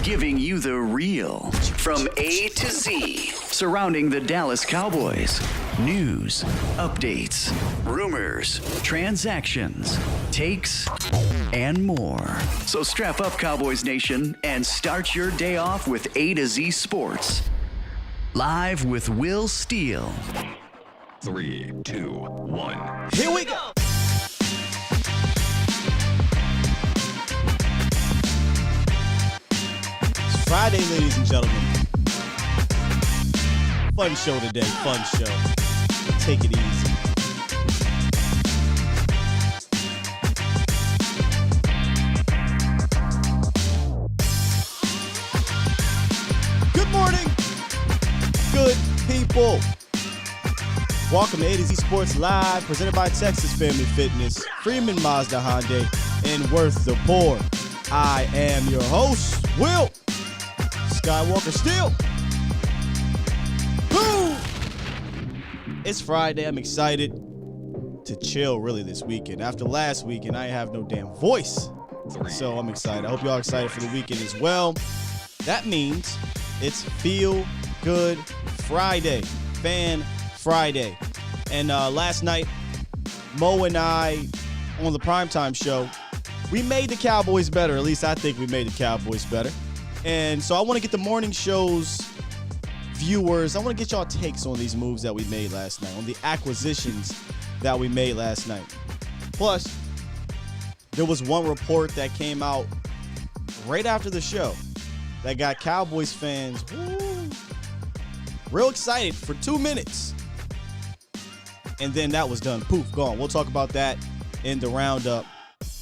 Giving you the real from A to Z surrounding the Dallas Cowboys. News, updates, rumors, transactions, takes, and more. So strap up, Cowboys Nation, and start your day off with A to Z Sports. Live with Will Steele. 3, 2, 1. Here we go. It's Friday, ladies and gentlemen. Fun show today. Fun show. Take it easy. Good morning, good people. Welcome to A to Z Sports Live, presented by Texas Family Fitness, Freeman Mazda Hyundai, and Worth the Poor. I am your host, Will Skywalker Steele. Woo! It's Friday. I'm excited to chill really this weekend. After last weekend, I have no damn voice. So I'm excited. I hope y'all excited for the weekend as well. That means it's Feel Good Friday. Fan Friday. And last night, Mo and I, on the primetime show, we made the Cowboys better. At least I think we made the Cowboys better. And so I want to get the morning show's viewers, I want to get y'all takes on these moves that we made last night, on the acquisitions that we made last night. Plus, there was one report that came out right after the show that got Cowboys fans real excited for 2 minutes. And then that was done. Poof, gone. We'll talk about that in the roundup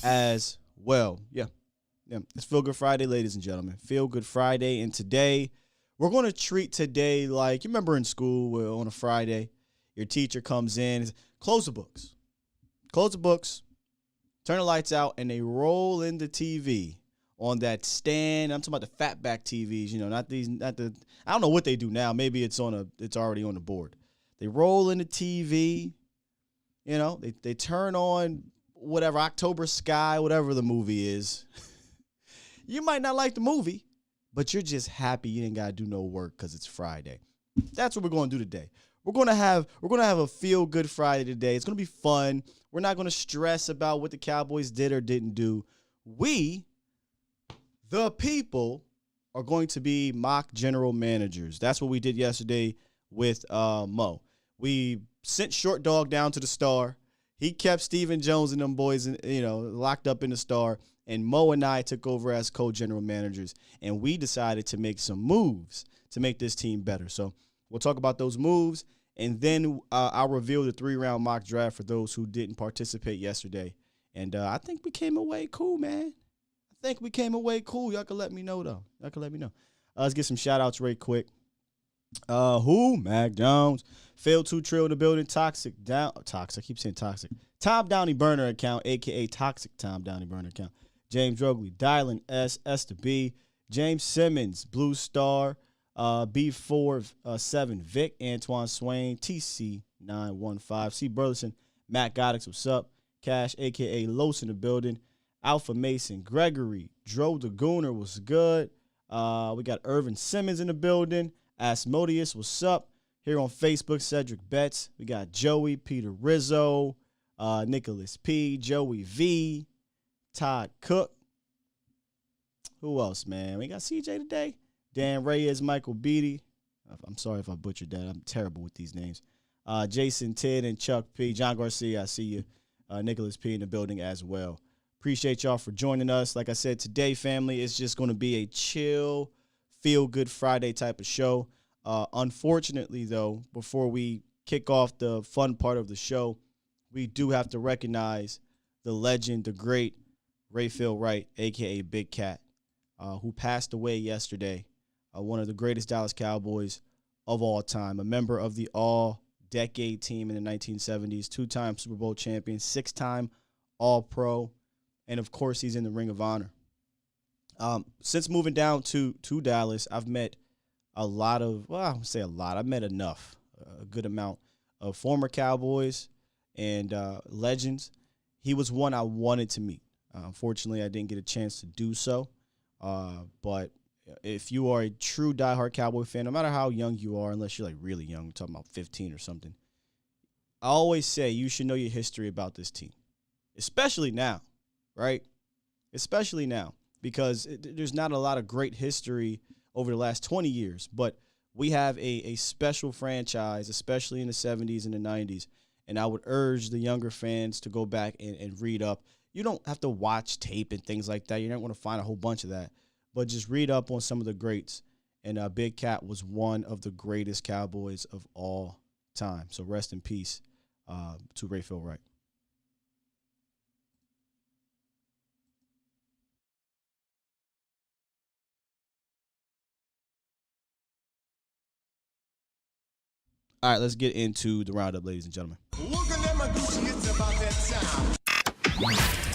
as well. Yeah. It's Feel Good Friday, ladies and gentlemen. Feel Good Friday. And today, we're going to treat today like, you remember in school on a Friday, Your teacher comes in, close the books. Close the books, turn the lights out, and they roll in the TV on that stand. I'm talking about the fatback TVs, not the. I don't know what they do now. Maybe it's already on the board. They roll in the TV, they turn on whatever, October Sky, whatever the movie is. You might not like the movie, but you're just happy you didn't got to do no work because it's Friday. That's what we're going to do today. We're going to have a feel-good Friday today. It's going to be fun. We're not going to stress about what the Cowboys did or didn't do. We, the people, are going to be mock general managers. That's what we did yesterday with Mo. We sent Short Dog down to the Star. He kept Stephen Jones and them boys, locked up in the Star. And Mo and I took over as co-general managers, and we decided to make some moves to make this team better. So we'll talk about those moves, and then I'll reveal the 3-round mock draft for those who didn't participate yesterday. And I think we came away cool, man. Y'all can let me know, though. Let's get some shout-outs right quick. Mac Jones. Fail 2 Trill in the building. Toxic. I keep saying toxic. Tom Downey burner account, a.k.a. Toxic Tom Downey burner account. James Drogley, Dylan S to B, James Simmons, Blue Star, B47, Vic, Antoine Swain, TC915, C. Burleson, Matt Goddix, what's up? Cash, a.k.a. Los in the building, Alpha Mason, Gregory, Dro the Gooner, what's good? We got Irvin Simmons in the building, Asmodeus, what's up? Here on Facebook, Cedric Betts, we got Joey, Peter Rizzo, Nicholas P, Joey V, Todd Cook. Who else, man? We got CJ today. Dan Reyes, Michael Beatty. I'm sorry if I butchered that. I'm terrible with these names. Jason Tidd and Chuck P. John Garcia, I see you. Nicholas P. in the building as well. Appreciate y'all for joining us. Like I said, today, family, it's just going to be a chill, feel-good Friday type of show. Unfortunately, though, before we kick off the fun part of the show, we do have to recognize the legend, the great Rayfield Wright, a.k.a. Big Cat, who passed away yesterday. One of the greatest Dallas Cowboys of all time, a member of the all-decade team in the 1970s, 2-time Super Bowl champion, 6-time All-Pro, and, of course, he's in the Ring of Honor. Since moving down to Dallas, I've met a lot of, well, I won't say a lot. I've met enough, a good amount of former Cowboys and legends. He was one I wanted to meet. Unfortunately, I didn't get a chance to do so. But if you are a true diehard Cowboy fan, no matter how young you are, unless you're like really young, we're talking about 15 or something, I always say you should know your history about this team, especially now, right? Especially now, because there's not a lot of great history over the last 20 years, but we have a special franchise, especially in the 70s and the 90s, and I would urge the younger fans to go back and read up. You don't have to watch tape and things like that. You're not going to find a whole bunch of that, but just read up on some of the greats, and Big Cat was one of the greatest Cowboys of all time, so rest in peace to Rayfield Wright. All right, let's get into the roundup, ladies and gentlemen. Looking at my Gucci, it's about that time.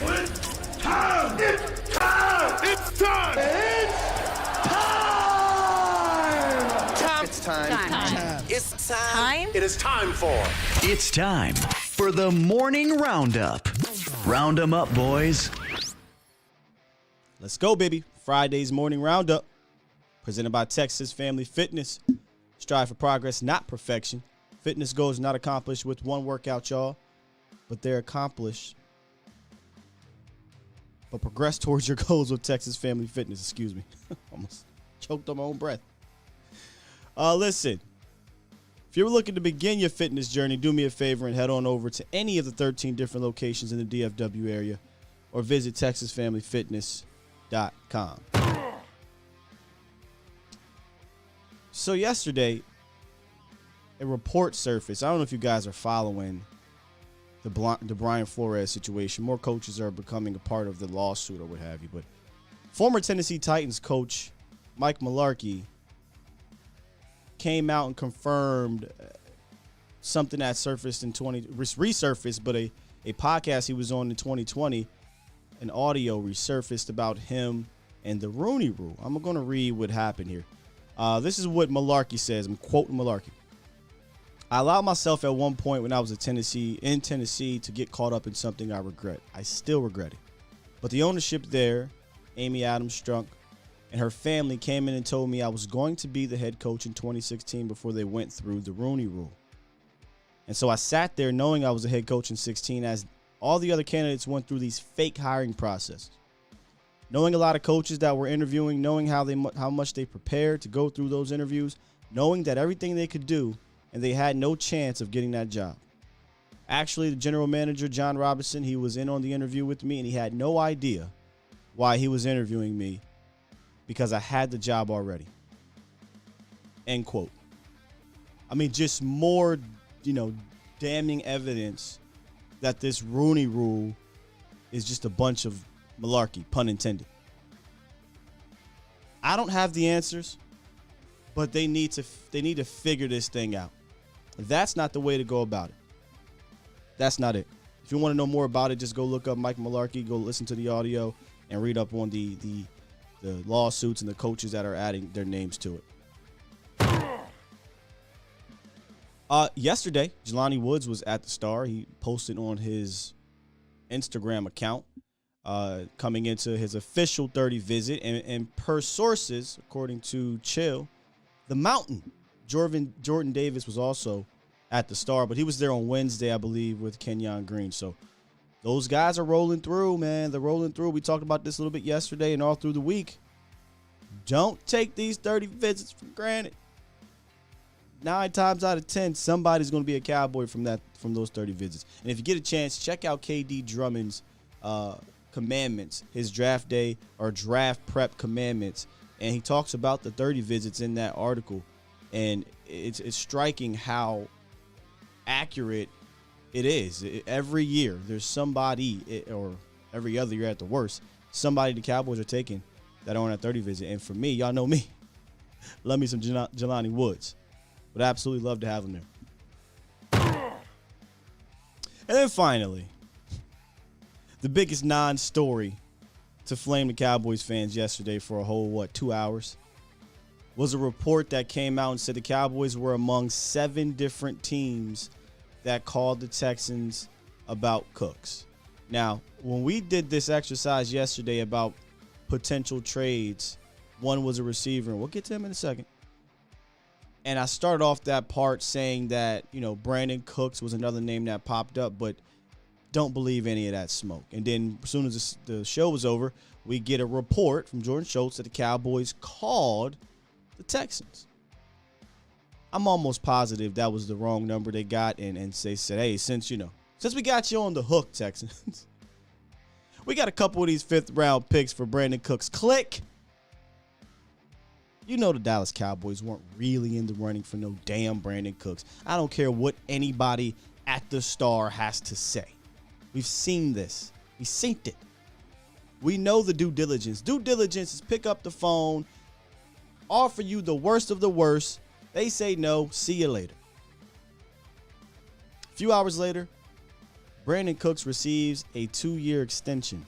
It's time! It's time! It's time! It's time. It's time! It is time for. It's time for the morning roundup. Round 'em up, boys. Let's go, baby. Friday's morning roundup, presented by Texas Family Fitness. Strive for progress, not perfection. Fitness goals are not accomplished with one workout, y'all, but they're accomplished. But progress towards your goals with Texas Family Fitness. Excuse me. Almost choked on my own breath. Listen, if you're looking to begin your fitness journey, do me a favor and head on over to any of the 13 different locations in the DFW area or visit TexasFamilyFitness.com. So yesterday, a report surfaced. I don't know if you guys are following the Brian Flores situation. More coaches are becoming a part of the lawsuit or what have you. But former Tennessee Titans coach Mike Mularkey came out and confirmed something that surfaced in resurfaced, but a podcast he was on in 2020, an audio resurfaced about him and the Rooney Rule. I'm going to read what happened here. This is what Malarkey says. I'm quoting Malarkey. I allowed myself at one point when I was in Tennessee to get caught up in something I regret. I still regret it. But the ownership there, Amy Adams Strunk, and her family came in and told me I was going to be the head coach in 2016 before they went through the Rooney Rule. And so I sat there knowing I was a head coach in 16 as all the other candidates went through these fake hiring processes. Knowing a lot of coaches that were interviewing, knowing how much they prepared to go through those interviews, knowing that everything they could do, and they had no chance of getting that job. Actually, the general manager, John Robinson, he was in on the interview with me, and he had no idea why he was interviewing me because I had the job already. End quote. I mean, just more, damning evidence that this Rooney Rule is just a bunch of malarkey, pun intended. I don't have the answers, but they need to figure this thing out. That's not the way to go about it. That's not it. If you want to know more about it, just go look up Mike Malarkey, go listen to the audio, and read up on the lawsuits and the coaches that are adding their names to it. Yesterday, Jelani Woods was at the Star. He posted on his Instagram account coming into his official 30 visit. And per sources, according to Chill, the Mountain, Jordan Davis was also at the Star, but he was there on Wednesday, I believe, with Kenyon Green. So those guys are rolling through, man. They're rolling through. We talked about this a little bit yesterday and all through the week. Don't take these 30 visits for granted. 9 times out of 10, somebody's going to be a Cowboy from those 30 visits. And if you get a chance, check out KD Drummond's commandments, his draft day or draft prep commandments. And he talks about the 30 visits in that article. And it's striking how accurate it is. Every year, there's somebody, or every other year at the worst, somebody the Cowboys are taking that are on a 30 visit. And for me, y'all know me, love me some Jelani Woods. Would absolutely love to have him there. And then finally, the biggest non-story to flame the Cowboys fans yesterday for a whole, 2 hours, was a report that came out and said the Cowboys were among 7 different teams that called the Texans about Cooks. Now, when we did this exercise yesterday about potential trades, one was a receiver, and we'll get to him in a second. And I started off that part saying that, Brandin Cooks was another name that popped up, but don't believe any of that smoke. And then as soon as the show was over, we get a report from Jordan Schultz that the Cowboys called the Texans. I'm almost positive that was the wrong number they got, and they said, hey, since we got you on the hook, Texans, we got a couple of these 5th-round picks for Brandin Cooks. Click. The Dallas Cowboys weren't really in the running for no damn Brandin Cooks. I don't care what anybody at the Star has to say. We've seen this. We've seen it. We know the due diligence. Due diligence is pick up the phone, offer you the worst of the worst. They say no. See you later. A few hours later, Brandin Cooks receives a 2-year extension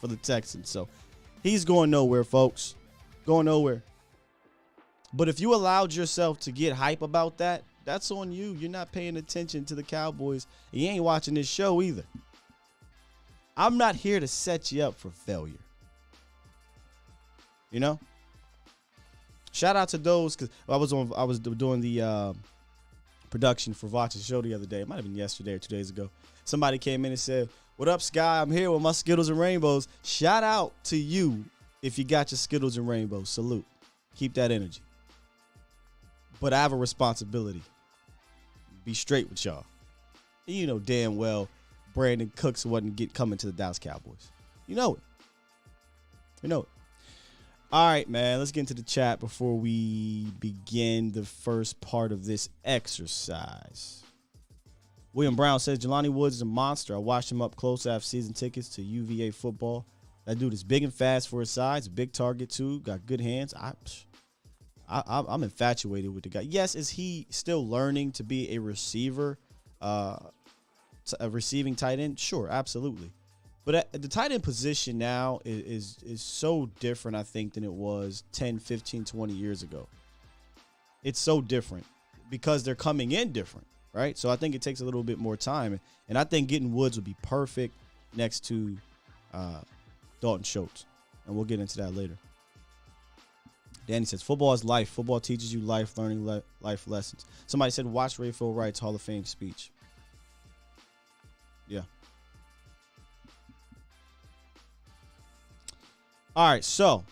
for the Texans. So he's going nowhere, folks. Going nowhere. But if you allowed yourself to get hype about that, that's on you. You're not paying attention to the Cowboys. And you ain't watching this show either. I'm not here to set you up for failure. Shout out to those, because I was doing the production for Voch's show the other day. It might have been yesterday or 2 days ago. Somebody came in and said, "What up, Sky? I'm here with my Skittles and Rainbows." Shout out to you if you got your Skittles and Rainbows. Salute. Keep that energy. But I have a responsibility. Be straight with y'all. And you know damn well Brandin Cooks wasn't coming to the Dallas Cowboys. You know it. All right, man, let's get into the chat before we begin the first part of this exercise. William Brown says, Jelani Woods is a monster. I watched him up close. I have season tickets to UVA football. That dude is big and fast for his size. Big target, too. Got good hands. I'm infatuated with the guy. Yes, is he still learning to be a receiver, a receiving tight end? Sure, absolutely. But the tight end position now is so different, I think, than it was 10, 15, 20 years ago. It's so different because they're coming in different, right? So I think it takes a little bit more time. And I think getting Woods would be perfect next to Dalton Schultz. And we'll get into that later. Danny says, football is life. Football teaches you life, learning life lessons. Somebody said, watch Rayfield Wright's Hall of Fame speech. Yeah. All right, so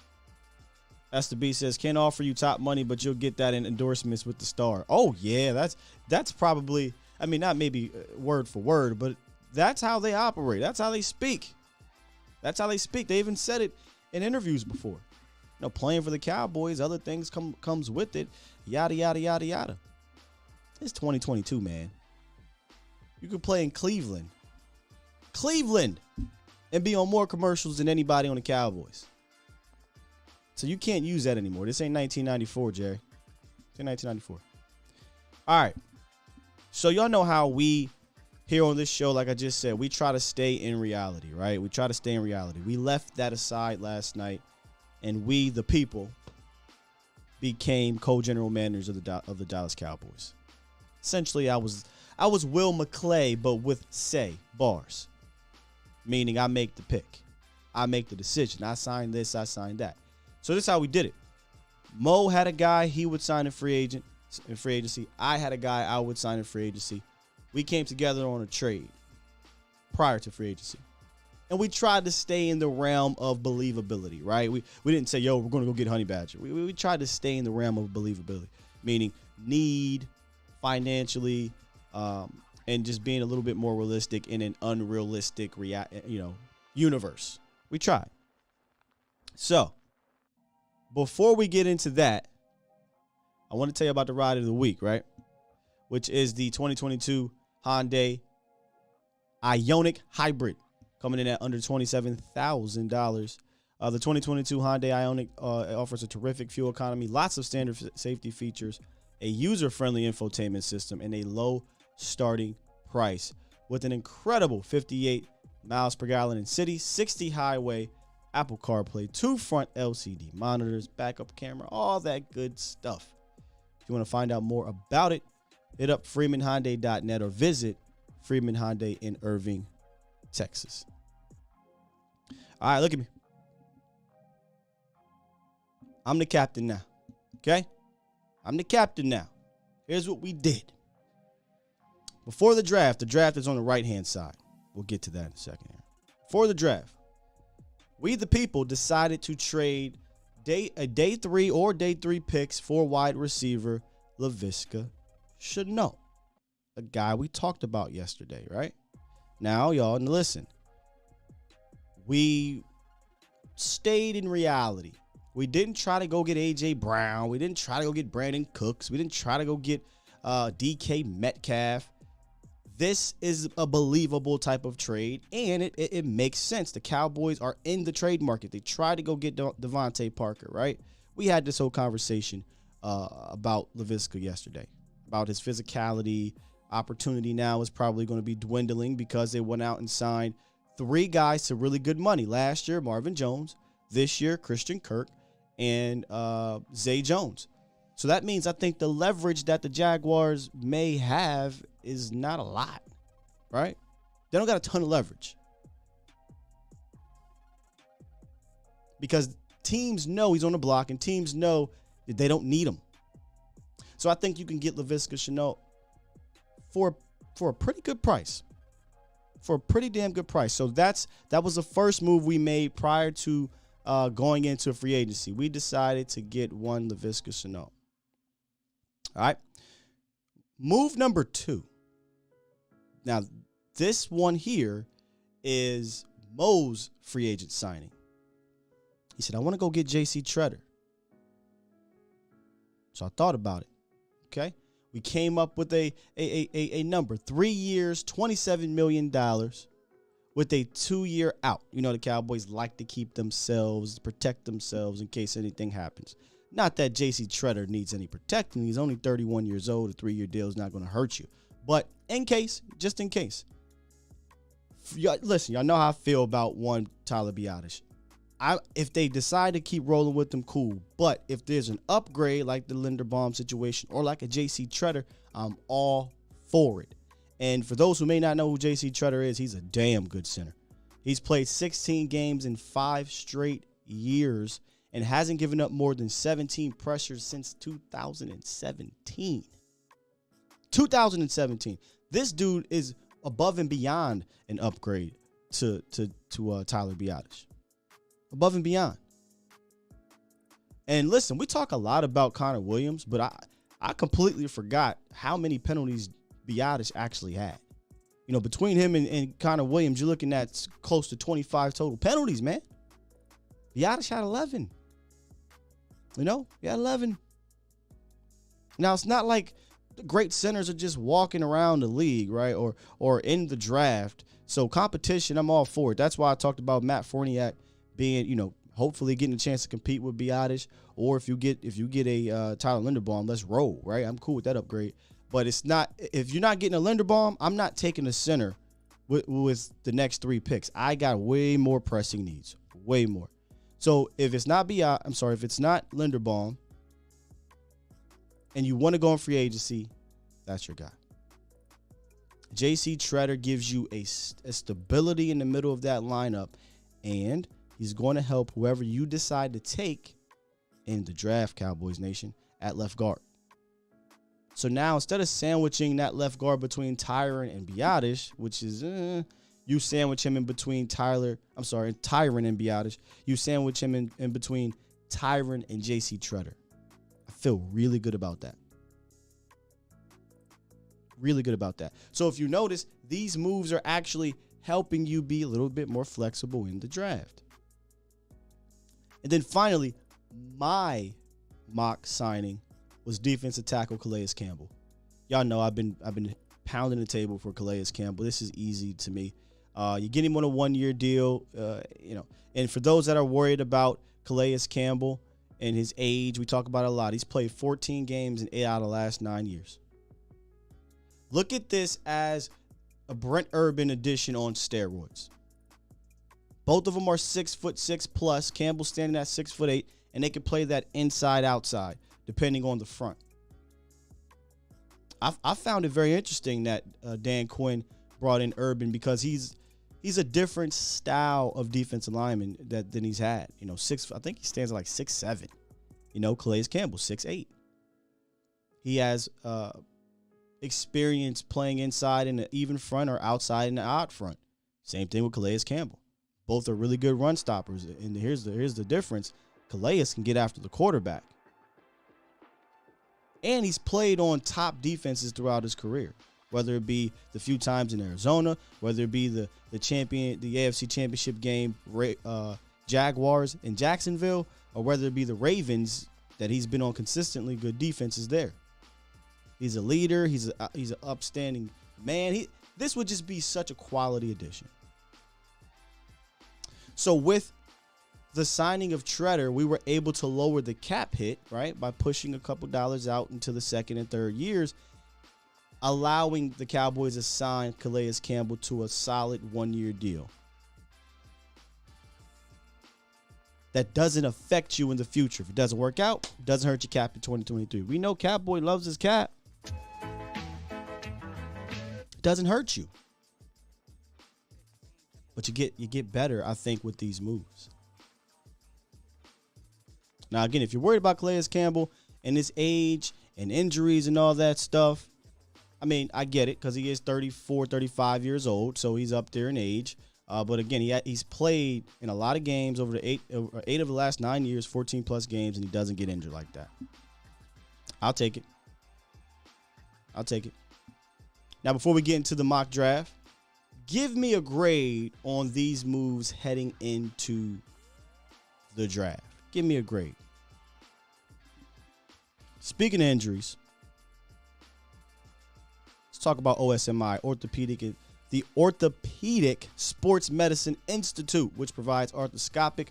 Esther B says, can't offer you top money, but you'll get that in endorsements with the star. Oh, yeah, that's probably, I mean, not maybe word for word, but that's how they operate. That's how they speak. That's how they speak. They even said it in interviews before. You know, playing for the Cowboys, other things comes with it, yada, yada, yada, yada. It's 2022, man. You could play in Cleveland, and be on more commercials than anybody on the Cowboys. So you can't use that anymore. This ain't 1994, Jerry. It's in 1994. All right. So y'all know how we here on this show, like I just said, we try to stay in reality, right? We try to stay in reality. We left that aside last night, and we, the people, became co-general managers of the Dallas Cowboys. Essentially, I was Will McClay, but with bars. Meaning I make the pick. I make the decision. I sign this, I sign that. So this is how we did it. Mo had a guy he would sign in free agency. I had a guy I would sign in free agency. We came together on a trade prior to free agency. And we tried to stay in the realm of believability, right? We didn't say, yo, we're going to go get Honey Badger. We tried to stay in the realm of believability, meaning need, financially, and just being a little bit more realistic in an unrealistic universe. We tried. So, before we get into that, I want to tell you about the ride of the week, right? Which is the 2022 Hyundai Ioniq Hybrid, coming in at under $27,000. The 2022 Hyundai Ioniq offers a terrific fuel economy, lots of standard safety features, a user-friendly infotainment system, and a low starting price with an incredible 58 miles per gallon in city, 60 highway, Apple CarPlay, 2 front LCD monitors, backup camera, all that good stuff. If you want to find out more about it, hit up freemanhyundai.net or visit Freeman Hyundai in Irving, Texas. All right, look at me. I'm the captain now, okay? I'm the captain now. Here's what we did. Before the draft is on the right-hand side. We'll get to that in a second here. Before the draft, we the people decided to trade day 3 or day 3 picks for wide receiver Laviska Shenault, a guy we talked about yesterday, right? Now, y'all, listen. We stayed in reality. We didn't try to go get A.J. Brown. We didn't try to go get Brandin Cooks. We didn't try to go get DK Metcalf. This is a believable type of trade, and it makes sense. The Cowboys are in the trade market. They tried to go get Devontae Parker, right? We had this whole conversation about Laviska yesterday, about his physicality. Opportunity now is probably going to be dwindling because they went out and signed 3 guys to really good money. Last year, Marvin Jones. This year, Christian Kirk and Zay Jones. So that means I think the leverage that the Jaguars may have is not a lot, right? They don't got a ton of leverage because teams know he's on the block and teams know that they don't need him. So I think you can get Laviska Shenault for a pretty good price, for a pretty damn good price. So that was the first move we made prior to going into a free agency. We decided to get one Laviska Shenault. All right. Move number 2. Now, this one here is Mo's free agent signing. He said, I want to go get J.C. Treader. So I thought about it. Okay. We came up with a number, 3 years, $27 million with a 2-year out. You know, the Cowboys like to keep themselves, protect themselves in case anything happens. Not that J.C. Tretter needs any protecting. He's only 31 years old. A 3-year deal is not going to hurt you. But just in case. Listen, y'all know how I feel about one Tyler Biadasz. If they decide to keep rolling with them, cool. But if there's an upgrade like the Linderbaum situation or like a J.C. Tretter, I'm all for it. And for those who may not know who J.C. Tretter is, he's a damn good center. He's played 16 games in 5 straight years and hasn't given up more than 17 pressures since 2017. 2017. This dude is above and beyond an upgrade to Tyler Biadasz. Above and beyond. And listen, we talk a lot about Connor Williams, but I completely forgot how many penalties Biadasz actually had. You know, between him and Connor Williams, you're looking at close to 25 total penalties, man. Biadasz had 11. You know, he had 11. Now, it's not like the great centers are just walking around the league, right? Or in the draft. So competition, I'm all for it. That's why I talked about Matt Forniak being, you know, hopefully getting a chance to compete with Biadasz. Or if you get a Tyler Linderbaum, let's roll, right? I'm cool with that upgrade. But it's not, if you're not getting a Linderbaum, I'm not taking a center with the next 3 picks. I got way more pressing needs, way more. So if it's not if it's not Linderbaum, and you want to go on free agency, that's your guy. J.C. Tretter gives you a stability in the middle of that lineup, and he's going to help whoever you decide to take in the draft, Cowboys Nation, at left guard. So now, instead of sandwiching that left guard between Tyron and Biadasz, which is, you sandwich him in between Tyron and Biadasz. You sandwich him in between Tyron and J.C. Tretter. I feel really good about that. Really good about that. So if you notice, these moves are actually helping you be a little bit more flexible in the draft. And then finally, my mock signing was defensive tackle Calais Campbell. Y'all know I've been pounding the table for Calais Campbell. This is easy to me. You get him on a 1-year deal, And for those that are worried about Calais Campbell and his age, we talk about it a lot. He's played 14 games in 8 out of the last 9 years. Look at this as a Brent Urban edition on steroids. Both of them are 6'6" plus. Campbell standing at 6'8", and they can play that inside outside depending on the front. I found it very interesting that Dan Quinn brought in Urban because he's a different style of defensive lineman than he's had. You know, I think he stands at like 6'7". You know, Calais Campbell 6'8". He has experience playing inside in the even front or outside in the odd front. Same thing with Calais Campbell. Both are really good run stoppers. And here's the difference. Calais can get after the quarterback. And he's played on top defenses throughout his career, whether it be the few times in Arizona, whether it be the AFC Championship game, Jaguars in Jacksonville, or whether it be the Ravens that he's been on consistently good defenses there. He's a leader. He's an upstanding man. This would just be such a quality addition. So with the signing of Tretter, we were able to lower the cap hit, right, by pushing a couple dollars out into the second and third years, allowing the Cowboys to sign Calais Campbell to a solid 1-year deal. That doesn't affect you in the future. If it doesn't work out, it doesn't hurt your cap in 2023. We know Cowboy loves his cap. It doesn't hurt you. But you get better, I think, with these moves. Now, again, if you're worried about Calais Campbell and his age and injuries and all that stuff, I mean, I get it because he is 34, 35 years old, so he's up there in age. But again, he's played in a lot of games over the eight of the last 9 years, 14-plus games, and he doesn't get injured like that. I'll take it. Now, before we get into the mock draft, give me a grade on these moves heading into the draft. Give me a grade. Speaking of injuries, let's talk about OSMI, the Orthopedic Sports Medicine Institute, which provides arthroscopic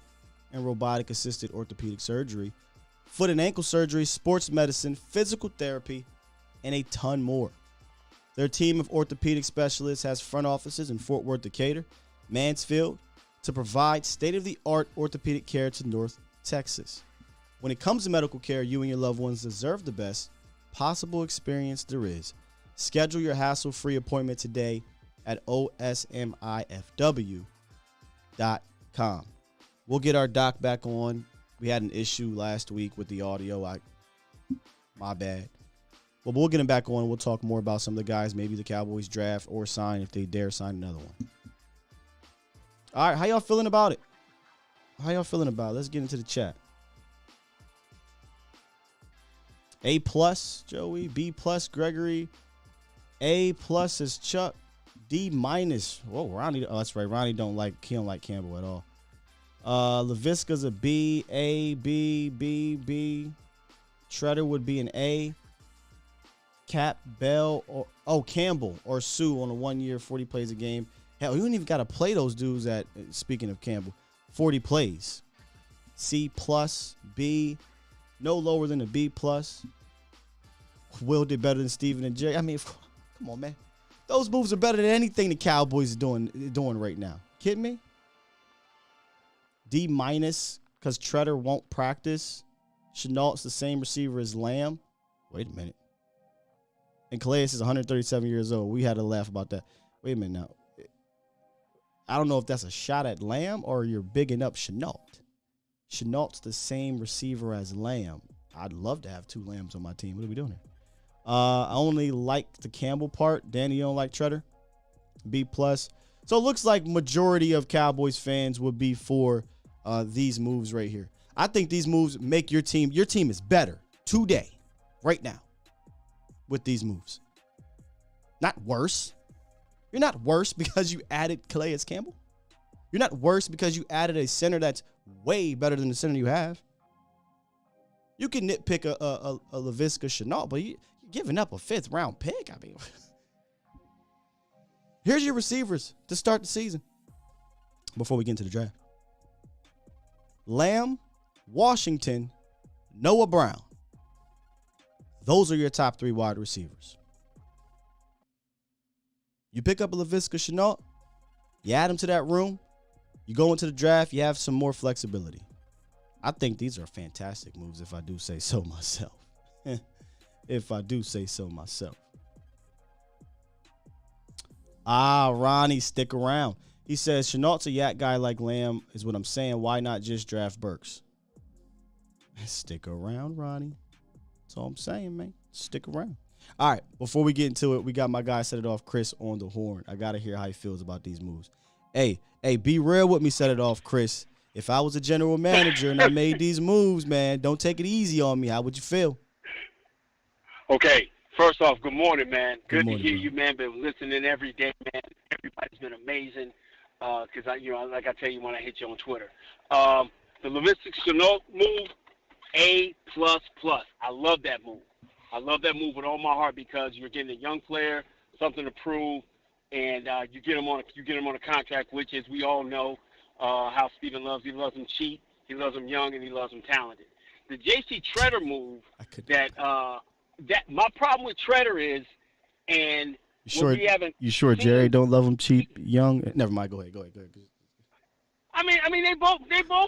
and robotic-assisted orthopedic surgery foot and ankle surgery, sports medicine, physical therapy, and a ton more. Their team of orthopedic specialists has front offices in Fort Worth, Decatur, Mansfield, to provide state-of-the-art orthopedic care to North Texas. When it comes to medical care, you and your loved ones deserve the best possible experience there is. Schedule your hassle-free appointment today at osmifw.com. We'll get our doc back on. We had an issue last week with the audio. My bad. But we'll get him back on. We'll talk more about some of the guys, maybe the Cowboys draft or sign if they dare sign another one. All right, how y'all feeling about it? Let's get into the chat. A+, Joey. B+, Gregory. A+ is Chuck. D-. Whoa, Ronnie. Oh, that's right. Ronnie don't like Campbell at all. LaVisca's a B. A, B, B, B. Treader would be an A. Cap, Bell, Campbell or Sue on a 1 year, 40 plays a game. Hell, you don't even got to play those dudes at, speaking of Campbell, 40 plays. C+, B, no lower than a B+. Will did better than Steven and Jerry. I mean, come on, man. Those moves are better than anything the Cowboys are doing right now. Kidding me? D- because Treader won't practice. Chenault's the same receiver as Lamb. Wait a minute. And Calais is 137 years old. We had to laugh about that. Wait a minute now. I don't know if that's a shot at Lamb or you're bigging up Chenault. Chenault's the same receiver as Lamb. I'd love to have two Lambs on my team. What are we doing here? I only like the Campbell part. Danny, you don't like Treader? B+. So it looks like majority of Cowboys fans would be for these moves right here. I think these moves make your team is better today, right now, with these moves. Not worse. You're not worse because you added Calais Campbell. You're not worse because you added a center that's way better than the center you have. You can nitpick a Laviska Shenault, but you're giving up a 5th round pick. I mean, here's your receivers to start the season before we get into the draft. Lamb, Washington, Noah Brown. Those are your top 3 wide receivers. You pick up a Laviska Shenault, you add him to that room, you go into the draft, you have some more flexibility. I think these are fantastic moves if I do say so myself. Ronnie, stick around. He says, Chenault's a yak guy like Lamb is what I'm saying. Why not just draft Burks? Stick around, Ronnie. That's all I'm saying, man. Stick around. All right, before we get into it, we got my guy Set It Off, Chris, on the horn. I got to hear how he feels about these moves. Hey, be real with me, Set It Off, Chris. If I was a general manager and I made these moves, man, don't take it easy on me. How would you feel? Okay, first off, good morning, man. Good morning, to hear man. you, man. Been listening every day, man. Everybody's been amazing. Because like I tell you when I hit you on Twitter, the Laviska Shenault move, A++. I love that move. I love that move with all my heart because you're getting a young player, something to prove, and you get him on a contract, which, as we all know, how Steven loves. He loves him cheap, he loves him young, and he loves him talented. The J.C. Treader move that my problem with Treader is, and you sure Jerry don't love him cheap, young? Never mind. Go ahead. I mean, they both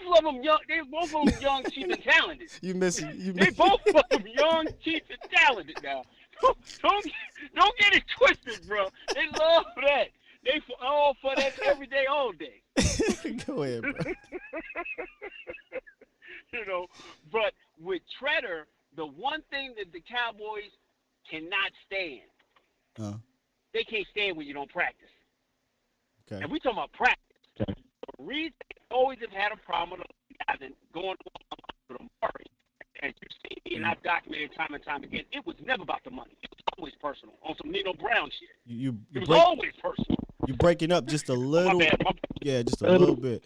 love him young. They both love him young, cheap, and talented. They both love him young, cheap, and talented. Now, don't get it twisted, bro. They love that. They all for that every day, all day. Go ahead, bro. But with Treader, the one thing that the Cowboys cannot stand, they can't stand when you don't practice. Okay. And we talking about practice. The reason they always have had a problem with those guys and going to Murray, and you see me and I've documented time and time again, it was never about the money. It was always personal on some Nino Brown shit. It was always personal. You're breaking up just a little. My bad. Yeah, just a little bit.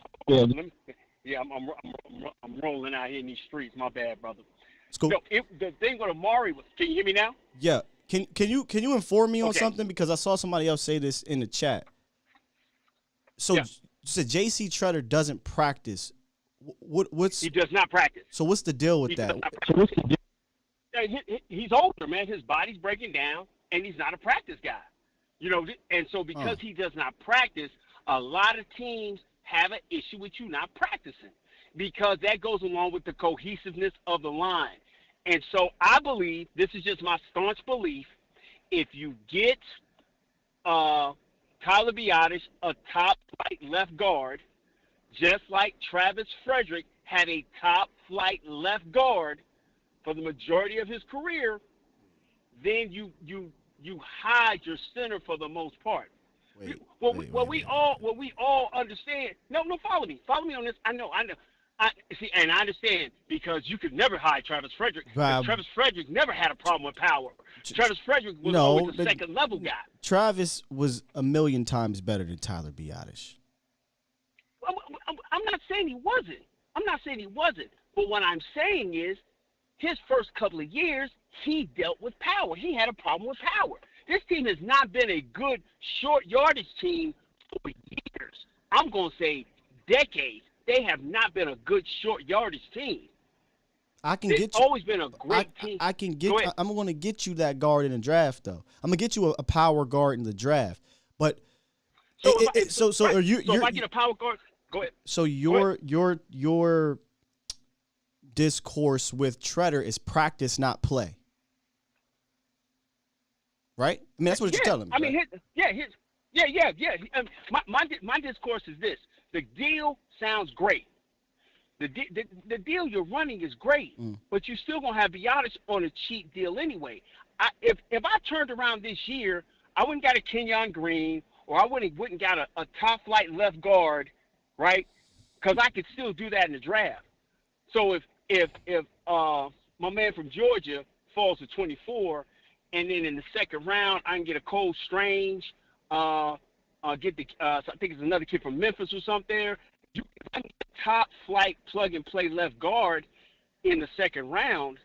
Yeah, I'm rolling out here in these streets. My bad, brother. It's cool. The thing with Amari was. Can you hear me now? Yeah. Can you inform me on something, because I saw somebody else say this in the chat. So you said J.C. Treader doesn't practice. What's He does not practice. so? What's the deal with He that? does not practice. He's older, man. His body's breaking down, and he's not a practice guy. You know, and so because he does not practice, a lot of teams have an issue with you not practicing because that goes along with the cohesiveness of the line. And so I believe, this is just my staunch belief, if you get Tyler Biotis a top-flight left guard, just like Travis Frederick had a top-flight left guard for the majority of his career, then you hide your center for the most part. What we all understand. No, follow me on this. I know. I see, and I understand because you could never hide Travis Frederick. Travis Frederick never had a problem with power. Travis Frederick was always a second level guy. Travis was a million times better than Tyler Biotis. I'm not saying he wasn't. But what I'm saying is, his first couple of years, he dealt with power. He had a problem with power. This team has not been a good short yardage team for years. I'm going to say decades. They have not been a good short yardage team. They've always been a great team. I'm going to get you that guard in the draft, though. I'm going to get you a power guard in the draft. But if I get a power guard, go ahead. So your discourse with Treader is practice, not play. Right? I mean, that's what you're telling me. I mean, right? My discourse is this: the deal sounds great. The deal you're running is great, but you're still gonna have Biotis on a cheap deal anyway. If I turned around this year, I wouldn't got a Kenyon Green, or I wouldn't got a top flight left guard, right? Because I could still do that in the draft. So if my man from Georgia falls to 24. And then in the second round, I can get a Cole Strange. I think it's another kid from Memphis or something there. If I get a top flight plug and play left guard in the second round.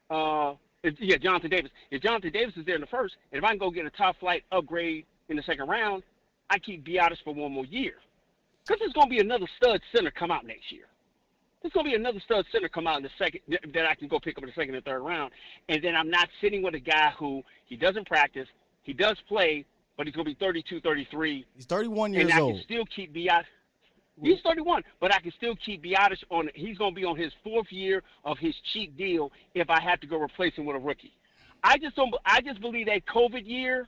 Jonathan Davis. If Jonathan Davis is there in the first, and if I can go get a top flight upgrade in the second round, I keep Biotis for one more year. Because there's going to be another stud center come out next year. There's going to be another stud center come out in the second that I can go pick up in the second and third round. And then I'm not sitting with a guy who he doesn't practice. He does play, but he's going to be 32, 33. He's 31 years old. And I can still keep Biotis. He's 31, but I can still keep Biotis on. He's going to be on his fourth year of his cheap deal if I have to go replace him with a rookie. I just believe that COVID year,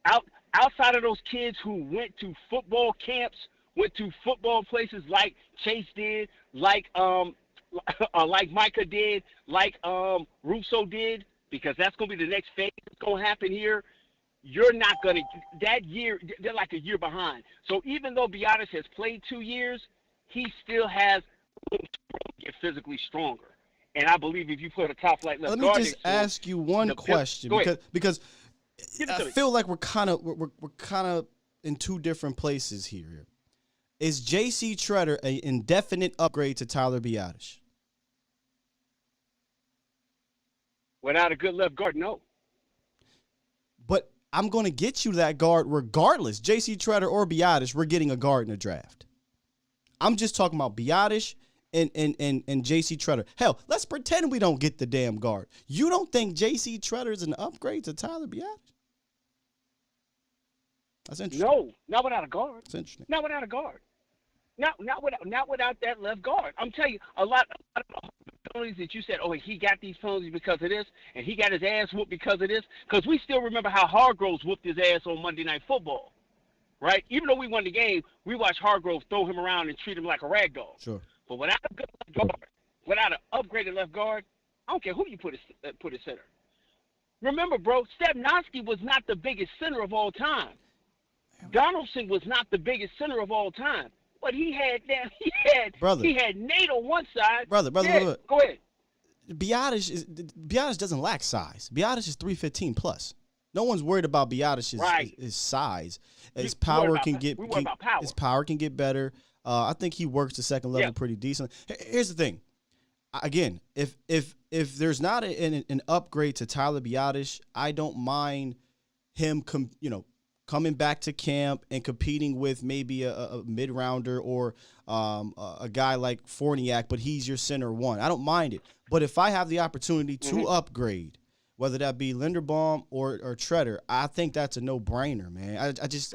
outside of those kids who went to football camps, went to football places like Chase did, like Micah did, like Russo did, because that's going to be the next phase that's going to happen here. You're not going to – that year, they're like a year behind. So even though Biotis has played 2 years, he still has room to get physically stronger. And I believe if you put a top flight left guard, let me just ask you one question because I feel like we're kind of in two different places here. Is J.C. Treader an indefinite upgrade to Tyler Biotis? Without a good left guard, no. But I'm going to get you that guard regardless. J.C. Treader or Biotis, we're getting a guard in the draft. I'm just talking about Biotis and J.C. Treader. Hell, let's pretend we don't get the damn guard. You don't think J.C. Treader is an upgrade to Tyler Biotis? That's interesting. No, not without a guard. That's interesting. Not without a guard. Not without that left guard. I'm telling you, a lot of penalties that you said, oh, he got these penalties because of this, and he got his ass whooped because of this, because we still remember how Hargrove whooped his ass on Monday Night Football, right? Even though we won the game, we watched Hargrove throw him around and treat him like a rag doll. Sure. But without a good left guard, without an upgraded left guard, I don't care who you put at center. Remember, bro, Stepnoski was not the biggest center of all time. Donaldson was not the biggest center of all time. But he had Nate on one side. Brother. Go ahead. Biotis doesn't lack size. Biotis is 315 plus. No one's worried about Biotis' his size. His power can get better. I think he works the second level pretty decently. Here's the thing. Again, if there's not an upgrade to Tyler Biotis, I don't mind him coming back to camp and competing with maybe a mid-rounder or a guy like Fournier, but he's your center one. I don't mind it. But if I have the opportunity to upgrade, whether that be Linderbaum or Treader, I think that's a no-brainer, man. I just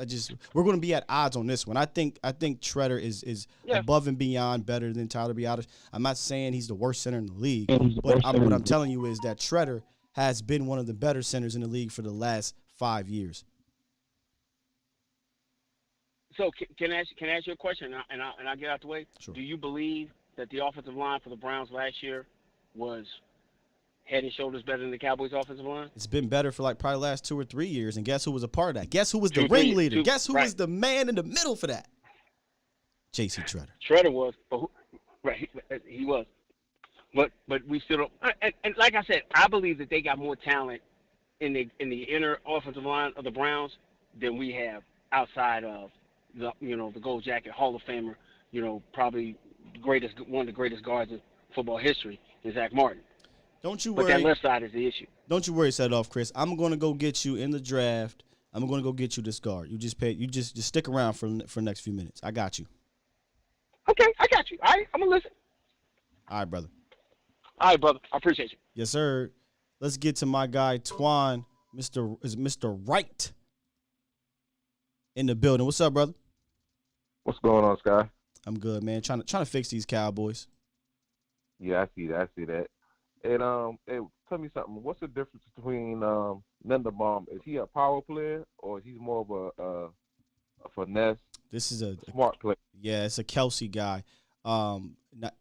we're going to be at odds on this one. I think Treader is above and beyond better than Tyler Biadasz. I'm not saying he's the worst center in the league, but what I'm telling you is that Treader has been one of the better centers in the league for the last 5 years. So can I ask you a question, and I'll get out the way? Sure. Do you believe that the offensive line for the Browns last year was head and shoulders better than the Cowboys' offensive line? It's been better for like probably the last 2 or 3 years, and guess who was a part of that? Guess who was the ringleader? Guess who was the man in the middle for that? J.C. Treader. Treader was, he was. But we still don't. And like I said, I believe that they got more talent in the inner offensive line of the Browns than we have outside of the Gold Jacket Hall of Famer, probably one of the greatest guards in football history is Zach Martin. Don't you worry. But that left side is the issue. Don't you worry, set it off, Chris. I'm going to go get you in the draft. I'm going to go get you this guard. You just stick around for the next few minutes. I got you. Okay, I got you. All right, I'm going to listen. All right, brother. All right, brother. I appreciate you. Yes, sir. Let's get to my guy, Twan, Mr. Wright in the building. What's up, brother? What's going on, Sky? I'm good, man. Trying to fix these Cowboys. Yeah, I see that. And hey, tell me something. What's the difference between Linderbaum? Is he a power player or is he more of a finesse? This is a smart player. Yeah, it's a Kelsey guy.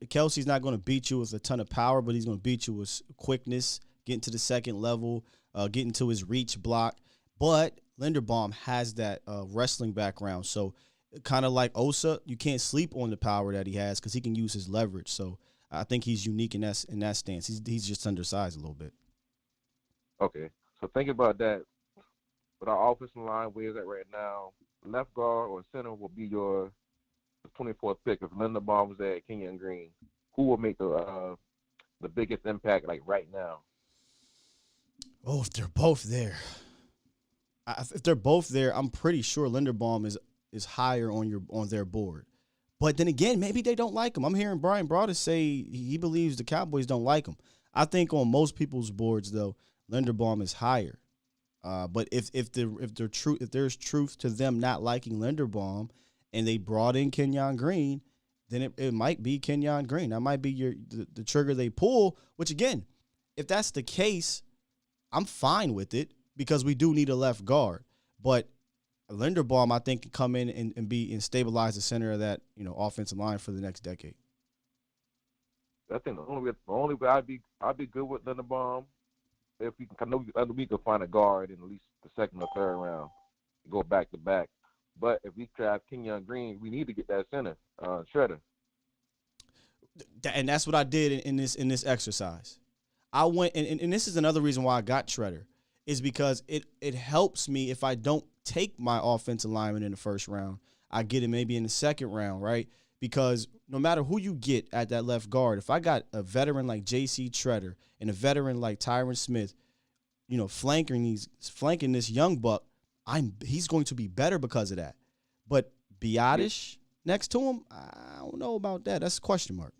Kelsey's not going to beat you with a ton of power, but he's going to beat you with quickness, getting to the second level, getting to his reach block. But Linderbaum has that wrestling background, so kind of like Osa, you can't sleep on the power that he has because he can use his leverage. So I think he's unique in that stance. He's just undersized a little bit. Okay, so think about that. With our offensive line, where is that right now? Left guard or center will be your 24th pick. If Linderbaum was at Kenyon Green, who will make the biggest impact like right now? Oh, if they're both there. If they're both there, I'm pretty sure Linderbaum is higher on their board. But then again, maybe they don't like him. I'm hearing Brian Broaddus say he believes the Cowboys don't like him. I think on most people's boards, though, Linderbaum is higher. But if there's truth to them not liking Linderbaum and they brought in Kenyon Green, then it might be Kenyon Green. That might be the trigger they pull, which, again, if that's the case, I'm fine with it because we do need a left guard. But Linderbaum, I think, can come in and stabilize the center of that offensive line for the next decade. I think the only way I'd be good with Linderbaum if we can find a guard in at least the second or third round, go back to back. But if we draft Kenyon Green, we need to get that center, Shredder. And that's what I did in this exercise. I went and this is another reason why I got Shredder, is because it helps me if I don't take my offensive lineman in the first round. I get it maybe in the second round, right? Because no matter who you get at that left guard, if I got a veteran like J.C. Treader and a veteran like Tyron Smith, flanking this young buck, he's going to be better because of that. But Biadasz next to him, I don't know about that. That's a question mark.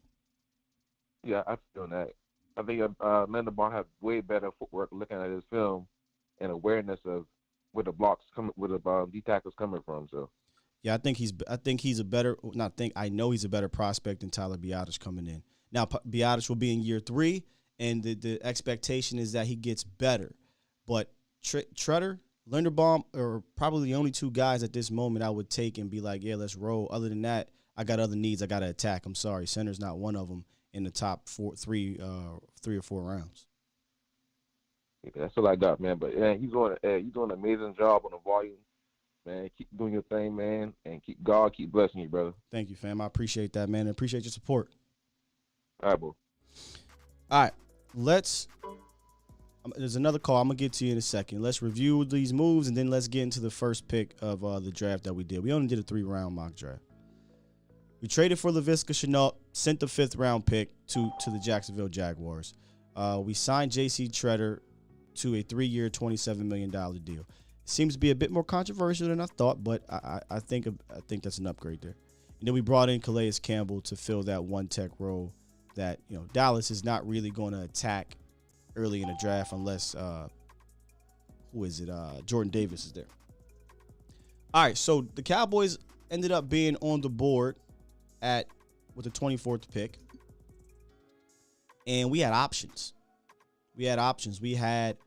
Yeah, I feel that. I think Linderbaum has way better footwork looking at his film and awareness of where the blocks where the D tackles coming from. So. Yeah, I know he's a better prospect than Tyler Biadasz coming in. Now, Biadasz will be in year 3, and the expectation is that he gets better. But Treader, Linderbaum are probably the only 2 guys at this moment I would take and be like, yeah, let's roll. Other than that, I got other needs I got to attack. I'm sorry, center's not one of them in the top 3 or 4 rounds. Yeah, that's all I got, man. But yeah, he's doing an amazing job on the volume. Man, keep doing your thing, man, and keep blessing you, brother. Thank you, fam. I appreciate that, man. I appreciate your support. All right, bro. All right, there's another call. I'm going to get to you in a second. Let's review these moves, and then let's get into the first pick of the draft that we did. We only did a 3-round mock draft. We traded for Laviska Shenault, sent the 5th-round pick to the Jacksonville Jaguars. We signed J.C. Treader to a 3-year, $27 million deal. Seems to be a bit more controversial than I thought, but I think that's an upgrade there. And then we brought in Calais Campbell to fill that one tech role that, Dallas is not really going to attack early in the draft unless Jordan Davis is there. All right, so the Cowboys ended up being on the board with the 24th pick. And we had options. We had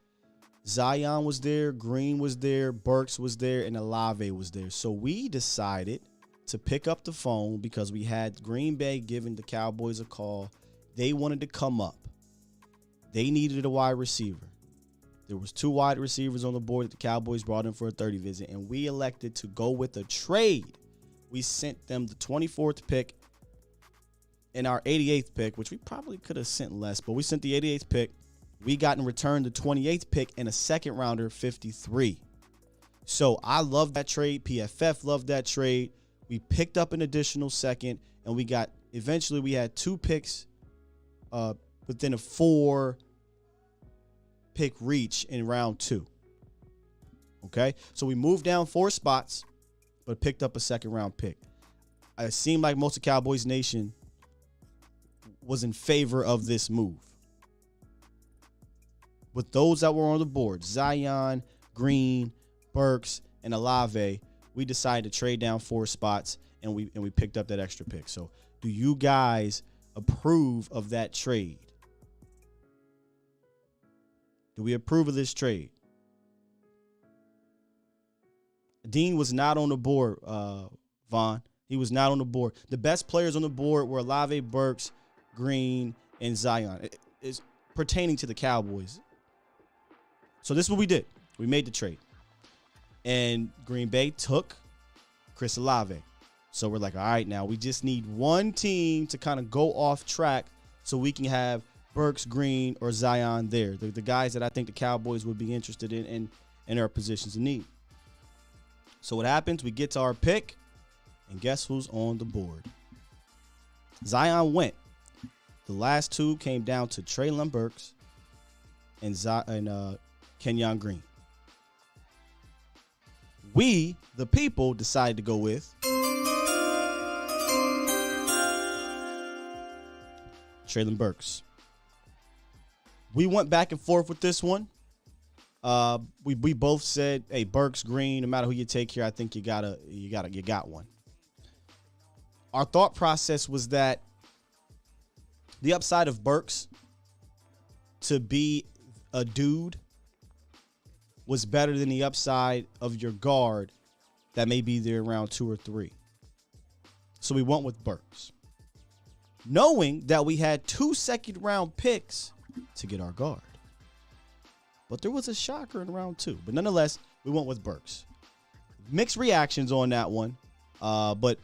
Zion was there, Green was there, Burks was there, and Olave was there. So we decided to pick up the phone because we had Green Bay giving the Cowboys a call. They wanted to come up. They needed a wide receiver. There was 2 wide receivers on the board that the Cowboys brought in for a 30 visit, and we elected to go with a trade. We sent them the 24th pick and our 88th pick, which we probably could have sent less, but we sent the 88th pick. We got in return the 28th pick and a second rounder, 53. So I love that trade. PFF loved that trade. We picked up an additional second, and we had 2 picks within a 4-pick reach in round 2. Okay, so we moved down 4 spots, but picked up a second round pick. It seemed like most of Cowboys Nation was in favor of this move. With those that were on the board, Zion, Green, Burks, and Olave, we decided to trade down 4 spots, and we picked up that extra pick. So do you guys approve of that trade? Do we approve of this trade? Dean was not on the board, Vaughn. He was not on the board. The best players on the board were Olave, Burks, Green, and Zion. It's pertaining to the Cowboys. So this is what we did. We made the trade. And Green Bay took Chris Olave. So we're like, all right, now we just need one team to kind of go off track so we can have Burks, Green, or Zion there. The guys that I think the Cowboys would be interested in our positions of need. So what happens? We get to our pick, and guess who's on the board? Zion went. The last 2 came down to Treylon Burks and Kenyon Green. We, the people, decided to go with Treylon Burks. We went back and forth with this one. We both said, hey, Burks, Green, no matter who you take here, I think you got one. Our thought process was that the upside of Burks to be a dude was better than the upside of your guard that may be there around 2 or 3. So we went with Burks, knowing that we had 2 second-round picks to get our guard. But there was a shocker in round 2. But nonetheless, we went with Burks. Mixed reactions on that one, but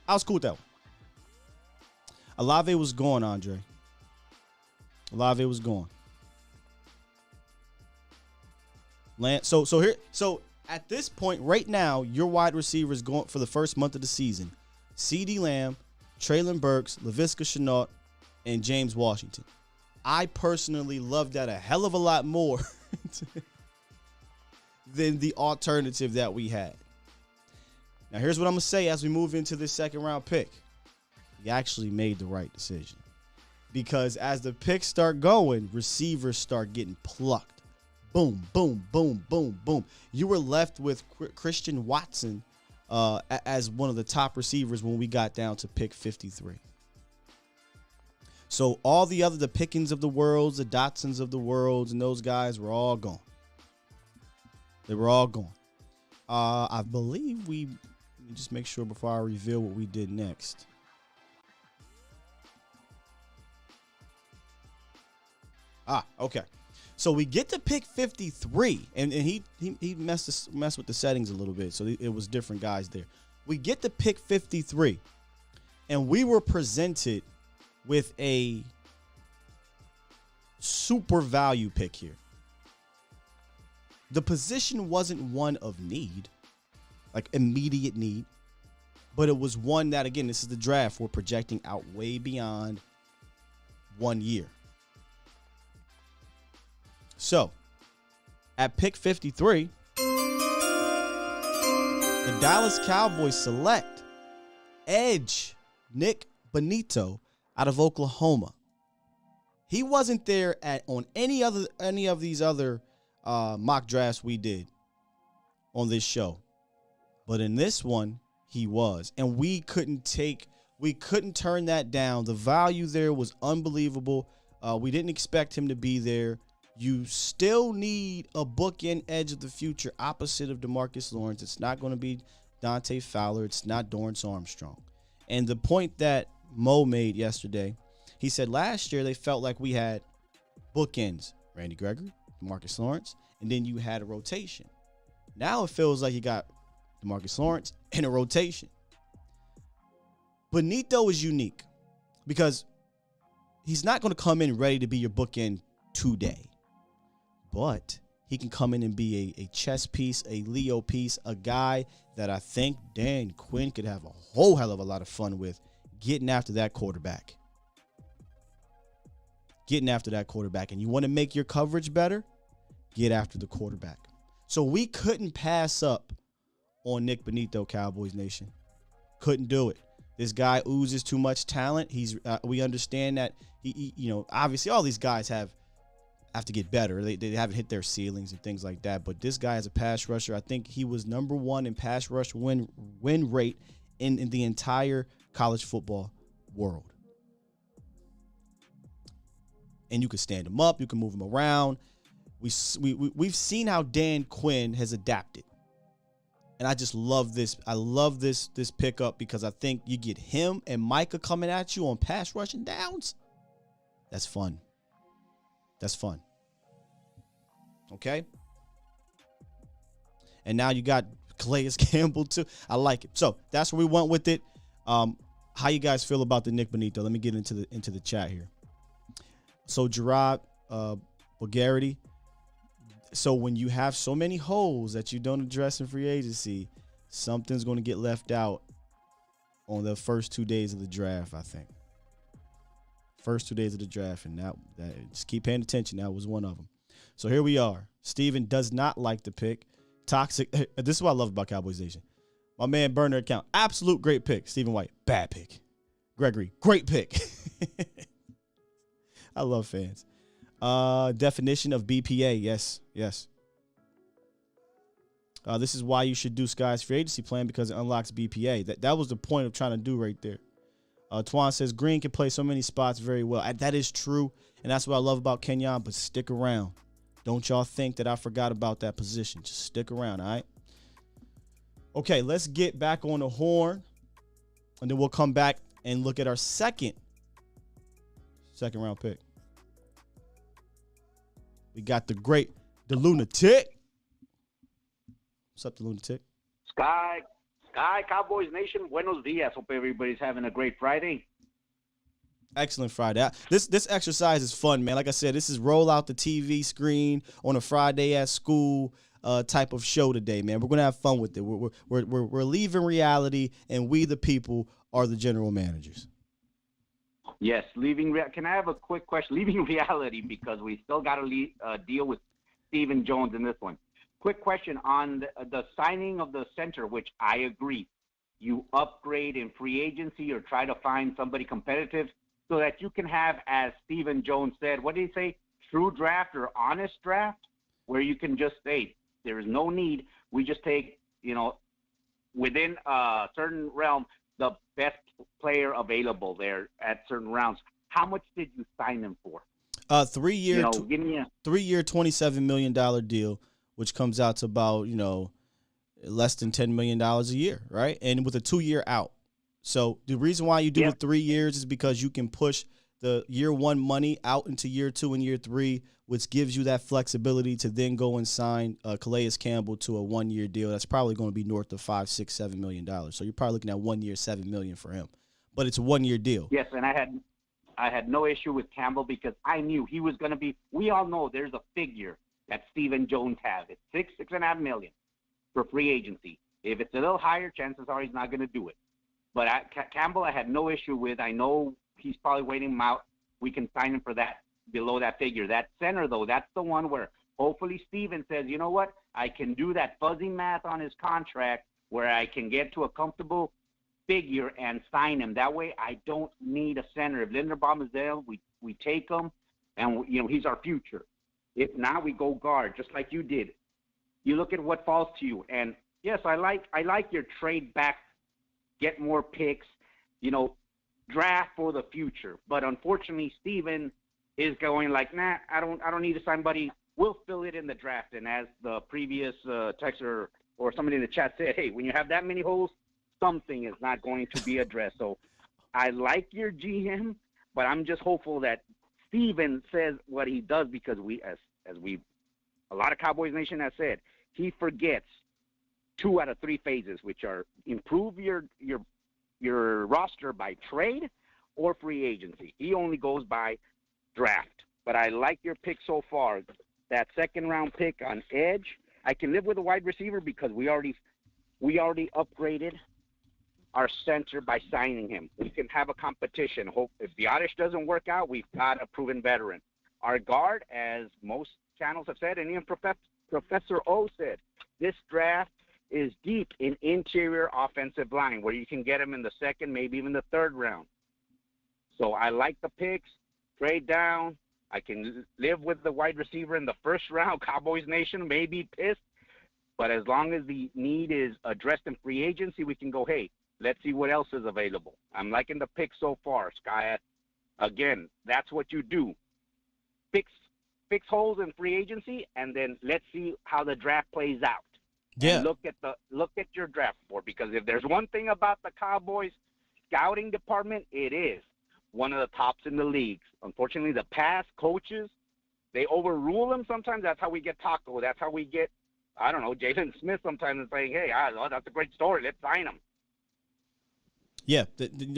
I was cool with that one. Olave was gone, Andre. Olave was gone. So at this point, right now, your wide receivers going for the first month of the season: CeeDee Lamb, Treylon Burks, Laviska Shenault, and James Washington. I personally love that a hell of a lot more than the alternative that we had. Now, here's what I'm going to say as we move into this second round pick. You actually made the right decision. Because as the picks start going, receivers start getting plucked. Boom, boom, boom, boom, boom. You were left with Christian Watson as one of the top receivers when we got down to pick 53. So all the Pickens of the worlds, the Dotsons of the worlds, and those guys were all gone. They were all gone. I believe let me just make sure before I reveal what we did next. Okay. So we get to pick 53, and he messed with the settings a little bit, so it was different guys there. We get to pick 53, and we were presented with a super value pick here. The position wasn't one of need, like immediate need, but it was one that, again, this is the draft, we're projecting out way beyond 1 year. So, at pick 53, The Dallas Cowboys select edge Nick Bonito out of Oklahoma. He wasn't there on any of these other mock drafts we did on this show. But in this one, he was. And we couldn't turn that down. The value there was unbelievable. We didn't expect him to be there. You still need a bookend edge of the future opposite of DeMarcus Lawrence. It's not going to be Dante Fowler. It's not Dorrance Armstrong. And the point that Mo made yesterday, he said last year they felt like we had bookends. Randy Gregory, DeMarcus Lawrence, and then you had a rotation. Now it feels like you got DeMarcus Lawrence and a rotation. Bonito is unique because he's not going to come in ready to be your bookend today. But he can come in and be a chess piece, a Leo piece, a guy that I think Dan Quinn could have a whole hell of a lot of fun with getting after that quarterback. And you want to make your coverage better? Get after the quarterback. So we couldn't pass up on Nick Bonito, Cowboys Nation. Couldn't do it. This guy oozes too much talent. We understand that he obviously all these guys have to get better. They haven't hit their ceilings and things like that. But this guy is a pass rusher. I think he was number one in pass rush win rate in the entire college football world. And you can stand him up. You can move him around. We've seen how Dan Quinn has adapted. And I just love this. I love this pickup because I think you get him and Micah coming at you on pass rushing downs. That's fun. Okay? And now you got Calais Campbell too. I like it. So that's where we went with it. How you guys feel about the Nick Bonito? Let me get into the chat here. So Gerard Bulgarity. So when you have so many holes that you don't address in free agency, something's going to get left out on the first 2 days of the draft, I think. First 2 days of the draft, and that just keep paying attention. That was one of them. So here we are. Steven does not like the pick. Toxic. This is what I love about Cowboys Nation. My man burner account. Absolute great pick. Stephen White. Bad pick. Gregory. Great pick. I love fans. Definition of BPA. Yes. This is why you should do Sky's free agency plan because it unlocks BPA. That was the point of trying to do right there. Twan says Green can play so many spots very well. That is true, and that's what I love about Kenyon, but stick around. Don't y'all think that I forgot about that position. Just stick around, all right? Okay, let's get back on the horn, and then we'll come back and look at our second round pick. We got the Lunatic. What's up, the Lunatic? Sky, Cowboys Nation, buenos dias. Hope everybody's having a great Friday. Excellent Friday. This exercise is fun, man. Like I said, this is roll out the TV screen on a Friday at school type of show today, man. We're gonna have fun with it. We're leaving reality, and we the people are the general managers. Yes, can I have a quick question? Leaving reality because we still got to deal with Stephen Jones in this one. Quick question on the signing of the center, which I agree. You upgrade in free agency or try to find somebody competitive so that you can have, as Stephen Jones said, what did he say? True draft or honest draft, where you can just say there is no need. We just take, within a certain realm, the best player available there at certain rounds. How much did you sign him for? 3 year, $27 million deal, which comes out to about, less than $10 million a year, right? And with a 2 year out. So the reason why you do it 3 years is because you can push the year one money out into year two and year three, which gives you that flexibility to then go and sign Calais Campbell to a 1 year deal. That's probably going to be north of $5, $6, $7 million. So you're probably looking at 1 year, $7 million for him. But it's a 1 year deal. Yes, and I had no issue with Campbell because I knew he was going to be. We all know there's a figure that Stephen Jones has. It's $6.5 million for free agency. If it's a little higher, chances are he's not going to do it. But Campbell, I had no issue with. I know he's probably waiting him out. We can sign him for that below that figure. That center, though, that's the one where hopefully Steven says, you know what, I can do that fuzzy math on his contract where I can get to a comfortable figure and sign him. That way I don't need a center. If Linderbaum is there, we take him, and, he's our future. If not, we go guard, just like you did. You look at what falls to you. And, yes, I like your trade back, get more picks, draft for the future. But unfortunately, Steven is going like, nah, I don't need to sign somebody. We'll fill it in the draft. And as the previous texter or somebody in the chat said, hey, when you have that many holes, something is not going to be addressed. So I like your GM, but I'm just hopeful that Steven says what he does, because a lot of Cowboys Nation has said, he forgets 2 out of 3 phases, which are improve your roster by trade or free agency. He only goes by draft. But I like your pick so far. That second-round pick on edge, I can live with a wide receiver because we already upgraded our center by signing him. We can have a competition. Hope if the Oddish doesn't work out, we've got a proven veteran. Our guard, as most channels have said, and even Professor O said, this draft is deep in interior offensive line, where you can get him in the second, maybe even the third round. So I like the picks. Trade down. I can live with the wide receiver in the first round. Cowboys Nation may be pissed, but as long as the need is addressed in free agency, we can go, hey, let's see what else is available. I'm liking the pick so far, Sky. Again, that's what you do. Fix holes in free agency, and then let's see how the draft plays out. Yeah. And look at your draft board, because if there's one thing about the Cowboys scouting department, it is one of the tops in the leagues. Unfortunately, the past coaches, they overrule them sometimes. That's how we get Taco. That's how we get, I don't know, Jalen Smith sometimes and saying, hey, that's a great story. Let's sign him. Yeah,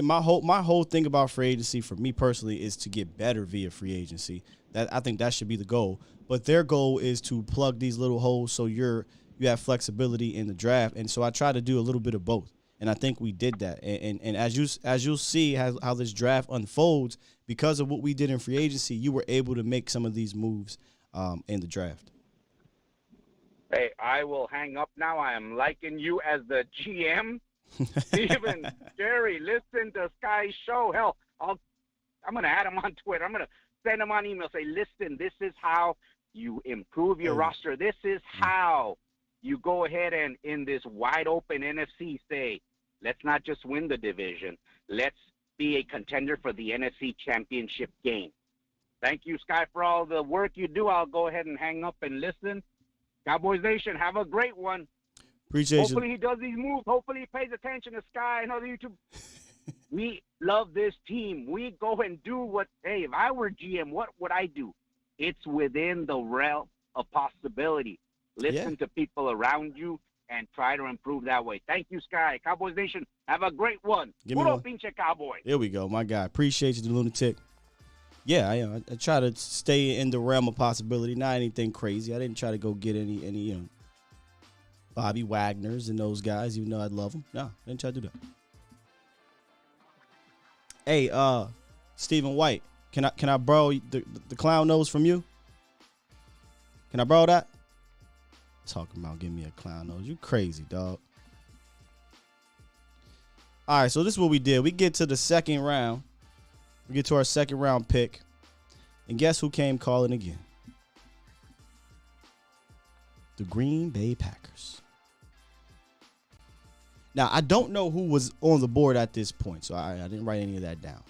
my whole thing about free agency for me personally is to get better via free agency. I think that should be the goal. But their goal is to plug these little holes so you have flexibility in the draft. And so I try to do a little bit of both. And I think we did that. And as you'll see how this draft unfolds, because of what we did in free agency, you were able to make some of these moves in the draft. Hey, I will hang up now. I am liking you as the GM. Steven, Jerry, listen to Sky's show. Hell, I'm going to add him on Twitter. I'm going to send him on email. Say, listen, this is how you improve your roster. This is how you go ahead and in this wide open NFC say, let's not just win the division. Let's be a contender for the NFC championship game. Thank you, Sky, for all the work you do. I'll go ahead and hang up and listen. Cowboys Nation, have a great one. Appreciate Hopefully you. he does these moves. Hopefully he pays attention to Sky and other YouTube. We love this team. We go and do hey, if I were GM, what would I do? It's within the realm of possibility. Listen to people around you and try to improve that way. Thank you, Sky. Cowboys Nation, have a great one. Puro pinche Cowboys. There we go, my guy. Appreciate you, the lunatic. Yeah, I try to stay in the realm of possibility, not anything crazy. I didn't try to go get any Bobby Wagner's and those guys, even though I love them. No, I didn't try to do that. Hey, Stephen White, can I borrow the clown nose from you? Can I borrow that? Talking about giving me a clown nose. You crazy, dog. All right, so this is what we did. We get to the second round. We get to our second round pick. And guess who came calling again? The Green Bay Packers. Now, I don't know who was on the board at this point, so I didn't write any of that down.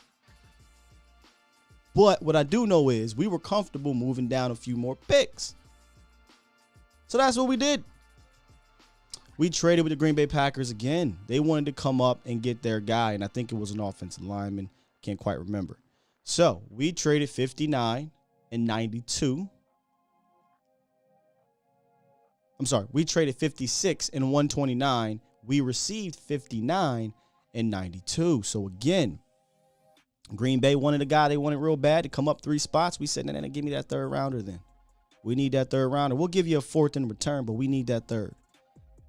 But what I do know is we were comfortable moving down a few more picks. So that's what we did. We traded with the Green Bay Packers again. They wanted to come up and get their guy, and I think it was an offensive lineman. Can't quite remember. So we traded 59 and 92. I'm sorry. We traded 56 and 129. We received 59 and 92. So again, Green Bay wanted a guy they wanted real bad to come up 3 spots. We said, no, give me that third rounder then. We need that third rounder. We'll give you a fourth in return, but we need that third.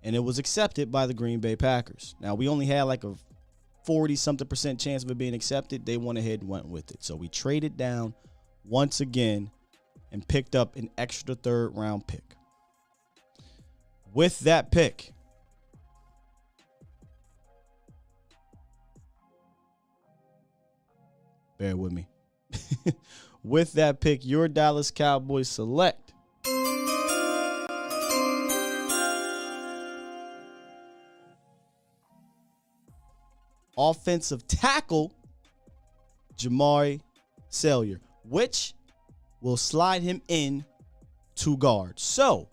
And it was accepted by the Green Bay Packers. Now, we only had like a 40-something% chance of it being accepted. They went ahead and went with it. So we traded down once again and picked up an extra third round pick. With that pick, Bear with me. With that pick, your Dallas Cowboys select offensive tackle Jamari Salyer, which will slide him in to guard. So,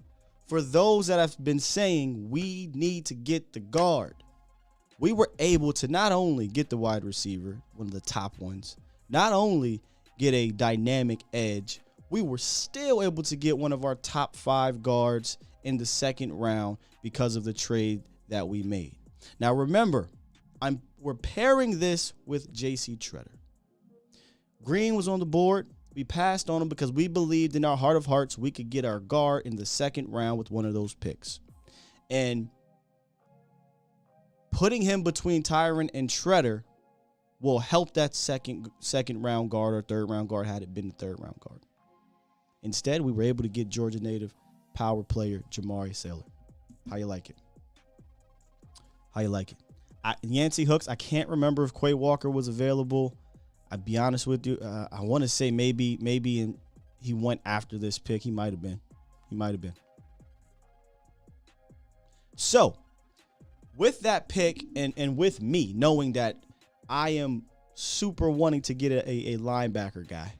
for those that have been saying we need to get the guard, we were able to not only get the wide receiver, one of the top ones, not only get a dynamic edge, we were still able to get one of our top 5 guards in the second round because of the trade that we made. Now remember, we're pairing this with J.C. Tretter. Green was on the board. We passed on him because we believed in our heart of hearts we could get our guard in the second round with one of those picks. And putting him between Tyron and Tretter will help that second round guard or third round guard had it been the third round guard. Instead, we were able to get Georgia native power player Jamari Salyer. How you like it? How you like it? Yancey Hooks, I can't remember if Quay Walker was available. I'll be honest with you. I want to say maybe he went after this pick. He might have been. So, with that pick and with me knowing that I am super wanting to get a linebacker guy,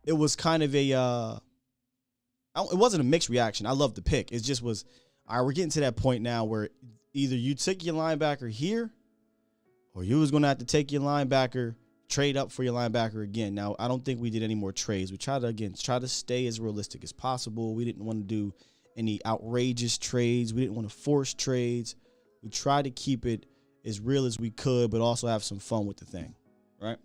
it was kind of it wasn't a mixed reaction. I love the pick. It just was, all right, we're getting to that point now where either you took your linebacker here or you was going to have to take your linebacker, trade up for your linebacker again. Now, I don't think we did any more trades. We tried to stay as realistic as possible. We didn't want to do any outrageous trades. We didn't want to force trades. We tried to keep it as real as we could, but also have some fun with the thing, right?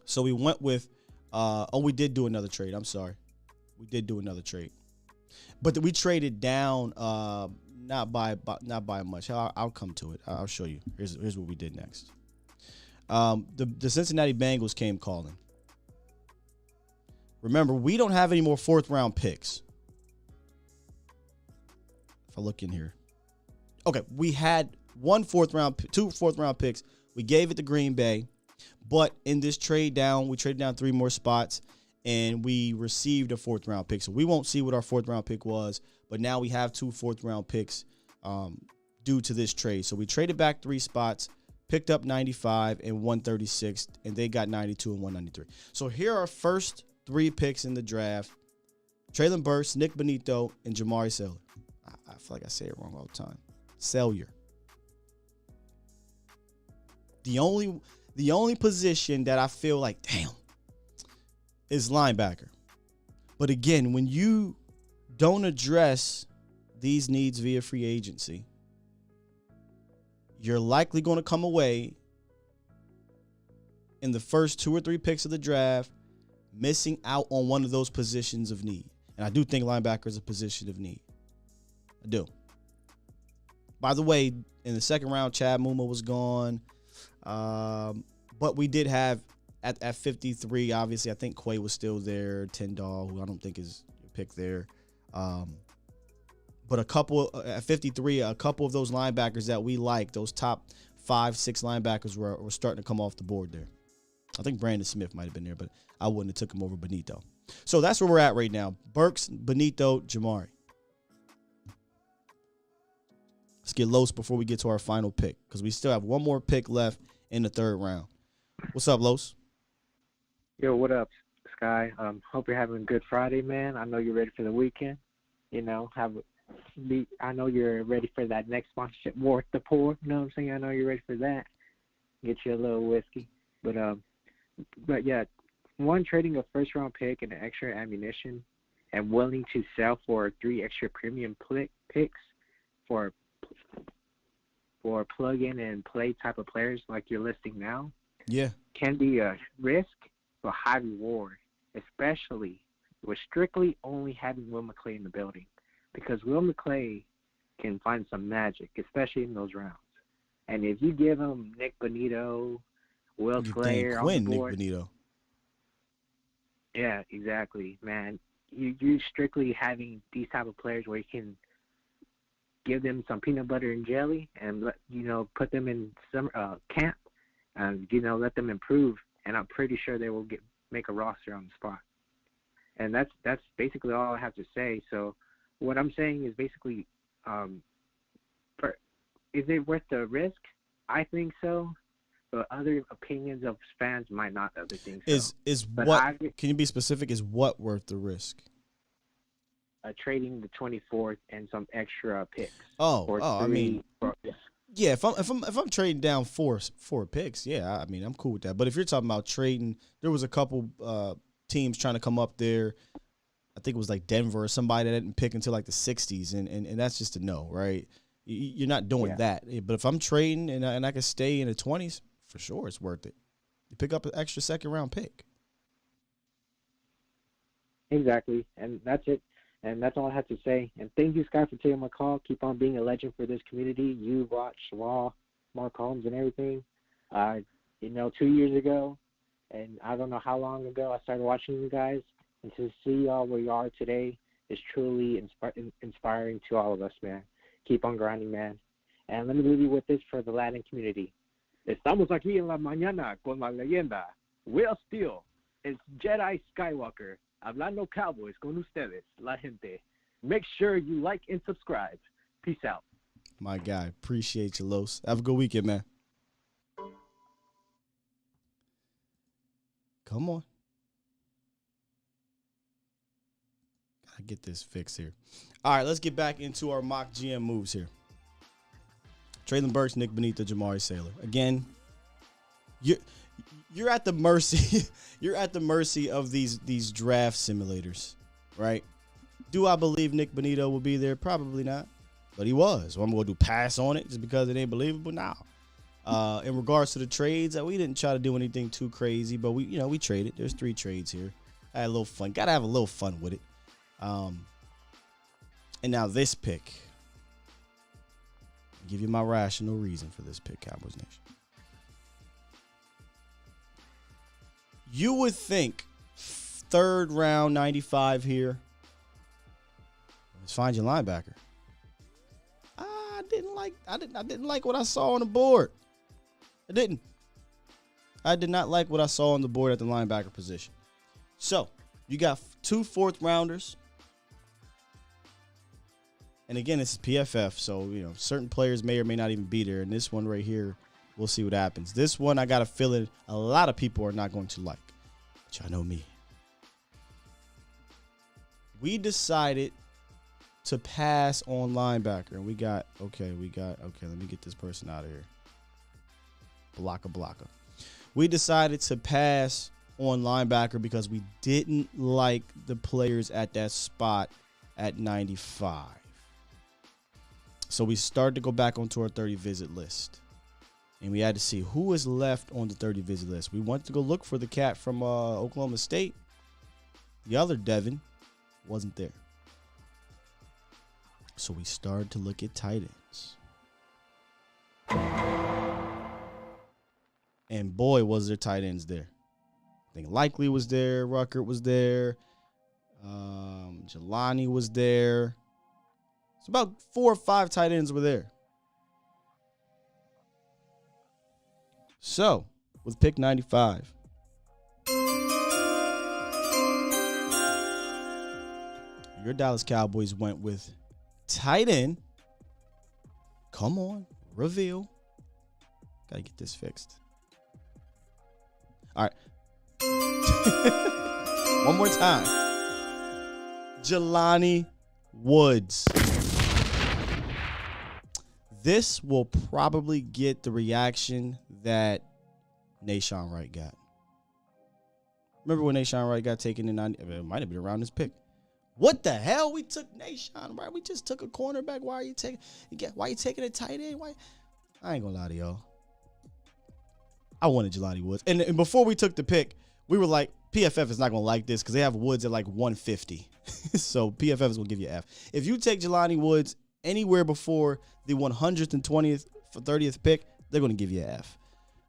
So we went with, we did do another trade. I'm sorry. We did do another trade. But we traded down, not by much. I'll come to it. I'll show you. Here's what we did next. The Cincinnati Bengals came calling. Remember, we don't have any more fourth round picks. If I look in here. Okay, we had two fourth round picks. We gave it to Green Bay. But in this trade down, we traded down 3 more spots, and we received a fourth round pick. So we won't see what our fourth round pick was, but now we have 2 fourth round picks due to this trade. So we traded back 3 spots, picked up 95 and 136, and they got 92 and 193. So here are our first 3 picks in the draft: Traylon Burks, Nick Bonito, and Jamari Salyer. I feel like I say it wrong all the time. Salyer. The only position that I feel like, damn, is linebacker. But again, when you don't address these needs via free agency, you're likely going to come away in the first 2 or 3 picks of the draft missing out on one of those positions of need. And I do think linebacker is a position of need. I do. By the way, in the second round, Chad Muma was gone. But we did have at 53, obviously, I think Quay was still there. Tyndall, who I don't think is a pick there. But at 53, a couple of those linebackers that we like, those top 5-6 linebackers were starting to come off the board there. I think Brandon Smith might have been there, but I wouldn't have took him over Bonito. So that's where we're at right now. Burks, Bonito, Jamari. Let's get Los before we get to our final pick, because we still have 1 more pick left in the third round. What's up, Los? Yo, what up, Sky? Hope you're having a good Friday, man. I know you're ready for the weekend. You know, I know you're ready for that next sponsorship, Worth the Poor. You know what I'm saying? I know you're ready for that. Get you a little whiskey. But yeah, trading a first-round pick and an extra ammunition and willing to sell for 3 extra premium picks for plug-in and play type of players like you're listing now, can be a risk but high reward, especially with strictly only having Will McClay in the building, because Will McClay can find some magic, especially in those rounds. And if you give him Nick Bonito, Will Slayer on the board, Nick Bonito. Yeah, exactly, man. You strictly having these type of players where you can give them some peanut butter and jelly and put them in some camp and let them improve. And I'm pretty sure they will make a roster on the spot. And that's basically all I have to say. So what I'm saying is basically, is it worth the risk? I think so. But other opinions of fans might not other think so. Can you be specific? Is what worth the risk? Trading the 24th and some extra picks. I mean, yeah. If I'm trading down four picks, yeah, I mean I'm cool with that. But if you're talking about trading, there was a couple teams trying to come up there. I think it was like Denver or somebody that didn't pick until like the 60s, and that's just a no, right? You're not doing that. But if I'm trading and I can stay in the 20s, for sure it's worth it. You pick up an extra second-round pick. Exactly, and that's it. And that's all I have to say. And thank you, Sky, for taking my call. Keep on being a legend for this community. You watch Law, Mark Holmes, and everything. 2 years ago, and I don't know how long ago, I started watching you guys. And to see y'all where you are today is truly inspiring to all of us, man. Keep on grinding, man. And let me leave you with this for the Latin community. Estamos aquí en la mañana con la leyenda. Will Steele. It's Jedi Skywalker. Hablando Cowboys con ustedes, la gente. Make sure you like and subscribe. Peace out. My guy. Appreciate you, Los. Have a good weekend, man. Come on. Gotta get this fixed here. All right, let's get back into our mock GM moves here. Traylon Burks, Nick Bonita, Jamari Sailor. Again, you're at the mercy. You're at the mercy of these draft simulators, right? Do I believe Nick Bonito will be there? Probably not, but he was. So I'm going to pass on it just because it ain't believable now. In regards to the trades, we didn't try to do anything too crazy, but we traded. There's 3 trades here. I had a little fun. Got to have a little fun with it. And now this pick. I'll give you my rational reason for this pick, Cowboys Nation. You would think 3rd round, 95 here. Let's find your linebacker. I didn't like what I saw on the board. I didn't. I did not like what I saw on the board at the linebacker position. So you got 2 4th rounders. And again, this is PFF, so certain players may or may not even be there. And this one right here, we'll see what happens. This one, I got a feeling a lot of people are not going to like. But y'all know me. We decided to pass on linebacker. And we got, okay, let me get this person out of here. Blocka. We decided to pass on linebacker because we didn't like the players at that spot at 95. So we started to go back onto our 30 visit list. And we had to see who is left on the 30 visit list. We wanted to go look for the cat from Oklahoma State. The other Devin wasn't there. So we started to look at tight ends. And boy, was there tight ends there. I think Likely was there. Ruckert was there. Jelani was there. It's about 4 or 5 tight ends were there. So, with pick 95, your Dallas Cowboys went with tight end. Come on, reveal. Gotta get this fixed. All right. One more time. Jelani Woods. This will probably get the reaction that Nahshon Wright got. Remember when Nahshon Wright got taken in 90? It might have been around this pick. What the hell? We took Nahshon Wright. We just took a cornerback. Why are you taking a tight end? Why? I ain't gonna lie to y'all. I wanted Jelani Woods. And before we took the pick, we were like, PFF is not gonna like this because they have Woods at like 150. So PFF is gonna give you an F. If you take Jelani Woods anywhere before the 100th and 20th for 30th pick, they're going to give you an F.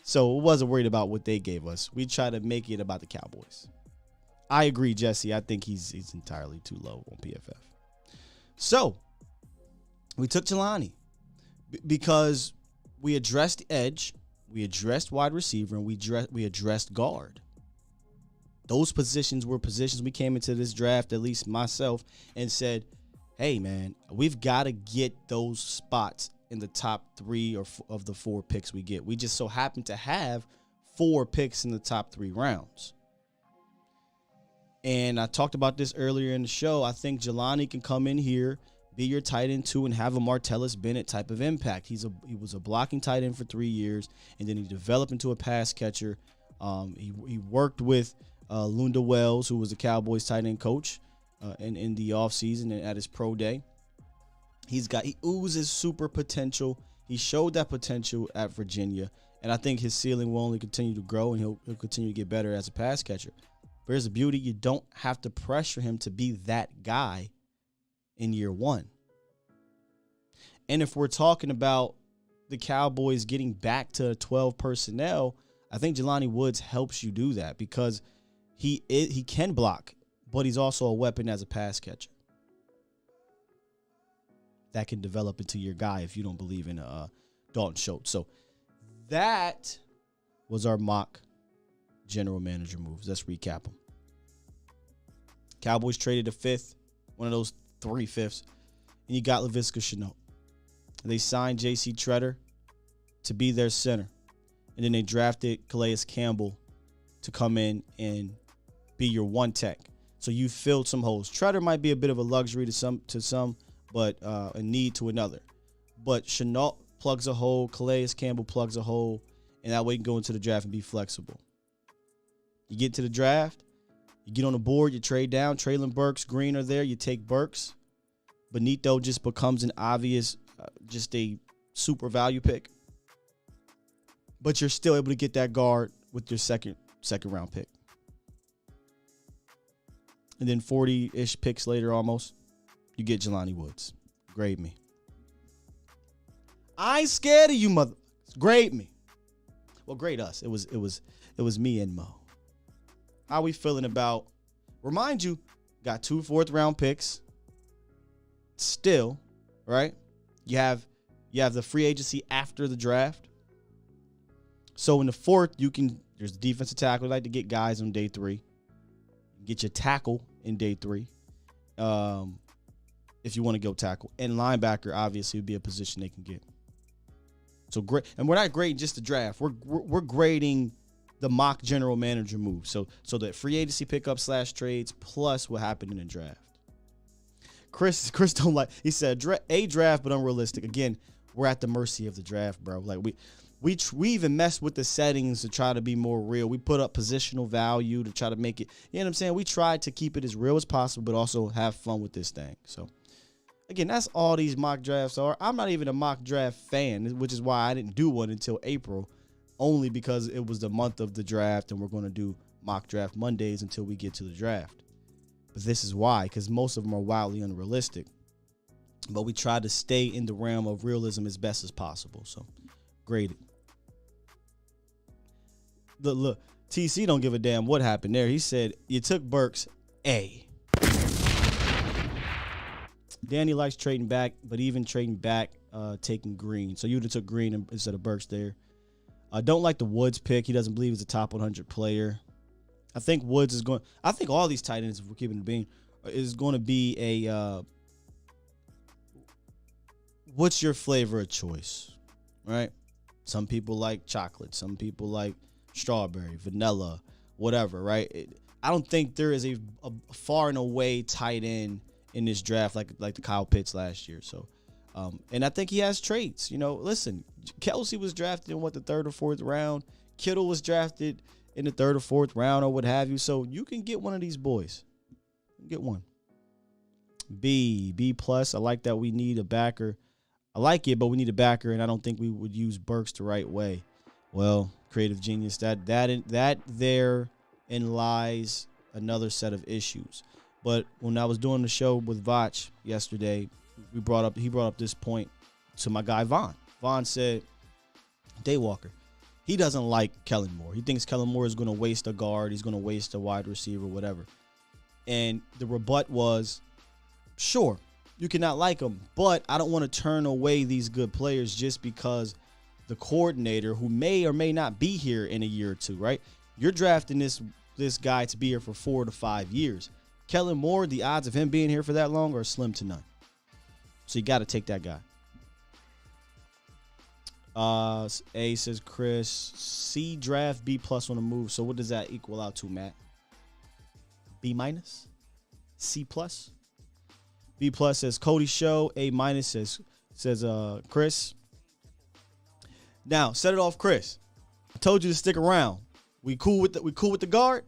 So it wasn't worried about what they gave us. We try to make it about the Cowboys. I agree, Jesse. I think he's entirely too low on PFF. So we took Jelani because we addressed the edge. We addressed wide receiver, and we addressed guard. Those positions were positions we came into this draft, at least myself, and said, hey, man, we've got to get those spots in the top 3 of the 4 picks we get. We just so happen to have 4 picks in the top 3 rounds. And I talked about this earlier in the show. I think Jelani can come in here, be your tight end 2, and have a Martellus Bennett type of impact. He was a blocking tight end for 3 years, and then he developed into a pass catcher. He worked with Lunda Wells, who was the Cowboys tight end coach in the offseason and at his pro day. He oozes super potential. He showed that potential at Virginia, and I think his ceiling will only continue to grow, and he'll continue to get better as a pass catcher. But here's the beauty. You don't have to pressure him to be that guy in year 1. And if we're talking about the Cowboys getting back to 12 personnel, I think Jelani Woods helps you do that because he can block, but he's also a weapon as a pass catcher. That can develop into your guy if you don't believe in Dalton Schultz. So that was our mock general manager moves. Let's recap them. Cowboys traded a 5th, one of those 3 5ths, and you got Laviska Shenault. They signed J.C. Treader to be their center, and then they drafted Calais Campbell to come in and be your 1 tech. So you filled some holes. Treader might be a bit of a luxury to some, but a need to another. But Shenault plugs a hole, Calais Campbell plugs a hole, and that way you can go into the draft and be flexible. You get to the draft, you get on the board, you trade down. Traylon Burks, Green are there. You take Burks. Benito just becomes an obvious, just a super value pick. But you're still able to get that guard with your second round pick. And then 40-ish picks later almost, you get Jelani Woods. Grade me. I ain't scared of you, mother. Grade me. Well, grade us. It was me and Mo. How we feeling about, remind you, got 2 4th-round picks. Still, right? You have the free agency after the draft. So in the 4th, there's the defensive tackle. I like to get guys on day 3. Get your tackle in day 3. If you want to go tackle. And linebacker, obviously, would be a position they can get. So great. And we're not grading just the draft. We're grading the mock general manager move. So that free agency pickup / trades plus what happened in the draft. Chris don't like, he said a draft, but unrealistic. Again, we're at the mercy of the draft, bro. Like we even messed with the settings to try to be more real. We put up positional value to try to make it, you know what I'm saying? We tried to keep it as real as possible, but also have fun with this thing. So again, that's all these mock drafts are. I'm not even a mock draft fan, which is why I didn't do one until April, only because it was the month of the draft and we're going to do mock draft Mondays until we get to the draft. But this is why, because most of them are wildly unrealistic. But we try to stay in the realm of realism as best as possible. So, graded. Look, TC don't give a damn what happened there. He said, you took Burks, A. Danny likes trading back, but even trading back, taking Green. So you would have took Green instead of Burks there. I don't like the Woods pick. He doesn't believe he's a top 100 player. I think Woods is going. I think all these tight ends, if we're keeping it being, is going to be a. What's your flavor of choice, right? Some people like chocolate. Some people like strawberry, vanilla, whatever, right? I don't think there is a far and away tight end in this draft like the Kyle Pitts last year. So, and I think he has traits. You know, listen, Kelsey was drafted in the 3rd or 4th round. Kittle was drafted in the 3rd or 4th round or what have you. So you can get one of these boys. Get one. B plus. I like that we need a backer. I like it, but we need a backer, and I don't think we would use Burks the right way. Well, creative genius. That therein lies another set of issues. But when I was doing the show with Vach yesterday, he brought up this point to my guy Vaughn. Vaughn said, Daywalker, he doesn't like Kellen Moore. He thinks Kellen Moore is going to waste a guard. He's going to waste a wide receiver, whatever. And the rebut was, sure, you cannot like him, but I don't want to turn away these good players just because the coordinator who may or may not be here in a year or two, right? You're drafting this guy to be here for 4 to 5 years. Kellen Moore, the odds of him being here for that long are slim to none. So you got to take that guy. A says Chris, C draft, B plus on the move. So what does that equal out to, Matt? B minus? C plus? B plus says Cody Show. A minus says Chris. Now, set it off, Chris. I told you to stick around. We cool with the guard?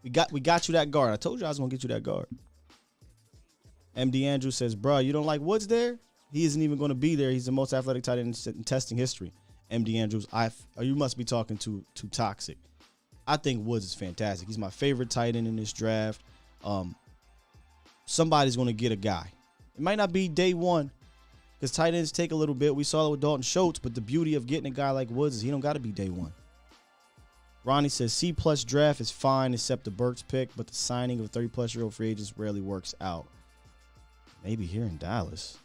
We got you that guard. I told you I was gonna get you that guard. MD Andrew says, bro, you don't like Woods there? He isn't even gonna be there. He's the most athletic tight end in testing history. MD Andrews, you must be talking to Toxic. I think Woods is fantastic. He's my favorite tight end in this draft. Somebody's gonna get a guy. It might not be day one, because tight ends take a little bit. We saw it with Dalton Schultz, but the beauty of getting a guy like Woods is he don't got to be day one. Ronnie says C plus draft is fine except the Burks pick, but the signing of 30-plus-year-old free agents rarely works out. Maybe here in Dallas.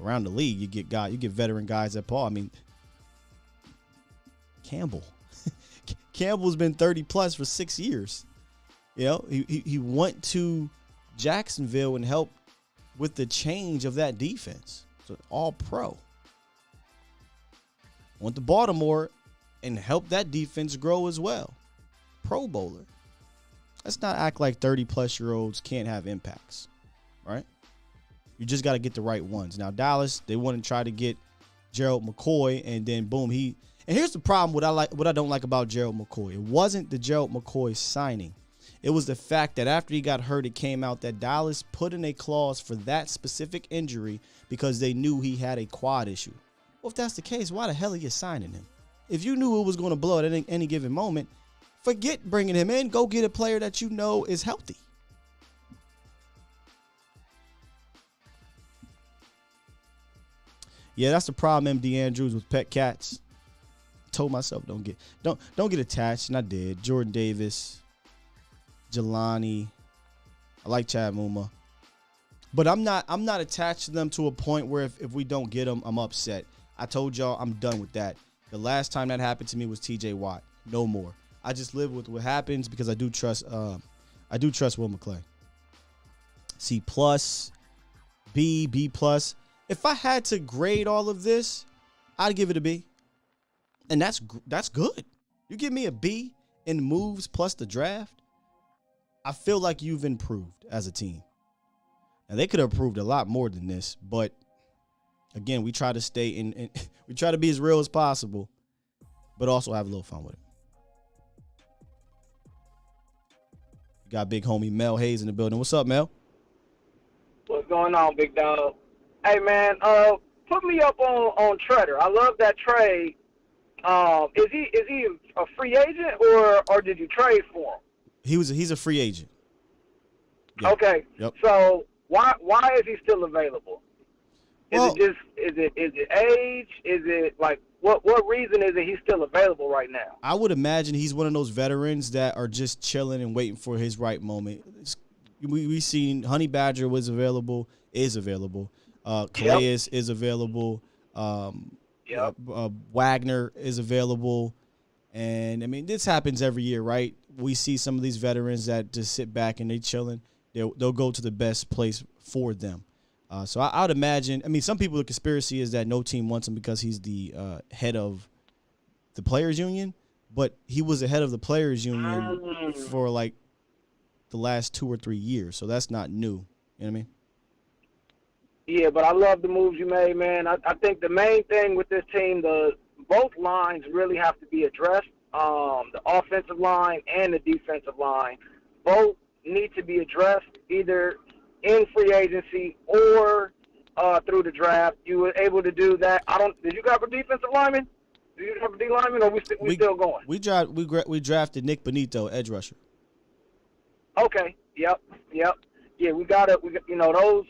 Around the league, you get veteran guys at Paul. I mean, Campbell. Campbell's been 30-plus for 6 years. You know, he went to Jacksonville and helped with the change of that defense. So all pro. Went to Baltimore and helped that defense grow as well. Pro Bowler. Let's not act like 30-plus-year-olds can't have impacts, right? You just got to get the right ones. Now, Dallas, they want to try to get Gerald McCoy, and then boom, and here's the problem. What I don't like about Gerald McCoy. It wasn't the Gerald McCoy signing. It was the fact that after he got hurt, it came out that Dallas put in a clause for that specific injury because they knew he had a quad issue. Well, if that's the case, why the hell are you signing him? If you knew it was going to blow at any given moment, forget bringing him in. Go get a player that you know is healthy. Yeah, that's the problem, MD Andrews, with pet cats. Told myself don't get attached, and I did. Jordan Davis, Jelani. I like Chad Muma. But I'm not attached to them to a point where if we don't get them, I'm upset. I told y'all I'm done with that. The last time that happened to me was TJ Watt. No more. I just live with what happens because I do trust Will McClay. C plus, B plus. If I had to grade all of this, I'd give it a B. And that's good. You give me a B in moves plus the draft, I feel like you've improved as a team. Now, they could have improved a lot more than this, but again, we try to stay in we try to be as real as possible, but also have a little fun with it. We got big homie Mel Hayes in the building. What's up, Mel? What's going on, big dog? Hey, man, put me up on Treader. I love that trade. Is he a free agent or did you trade for him? He's a free agent. Yeah. Okay. Yep. So why is he still available? Is it age? Is it like what reason is it he's still available right now? I would imagine he's one of those veterans that are just chilling and waiting for his right moment. We seen Honey Badger is available. Calais is available. Wagner is available. And, I mean, this happens every year, right? We see some of these veterans that just sit back and they chilling. They'll go to the best place for them. So I would imagine – I mean, some people, the conspiracy is that no team wants him because he's the head of the players' union. But he was the head of the players' union for, like, the last 2 or 3 years. So that's not new. You know what I mean? Yeah, but I love the moves you made, man. I think the main thing with this team, both lines really have to be addressed. The offensive line and the defensive line both need to be addressed either in free agency or through the draft. You were able to do that. Did you grab a defensive lineman? Did you grab a D lineman, or we still going? We drafted Nick Benito, edge rusher. Okay. Yep. Yeah, we got those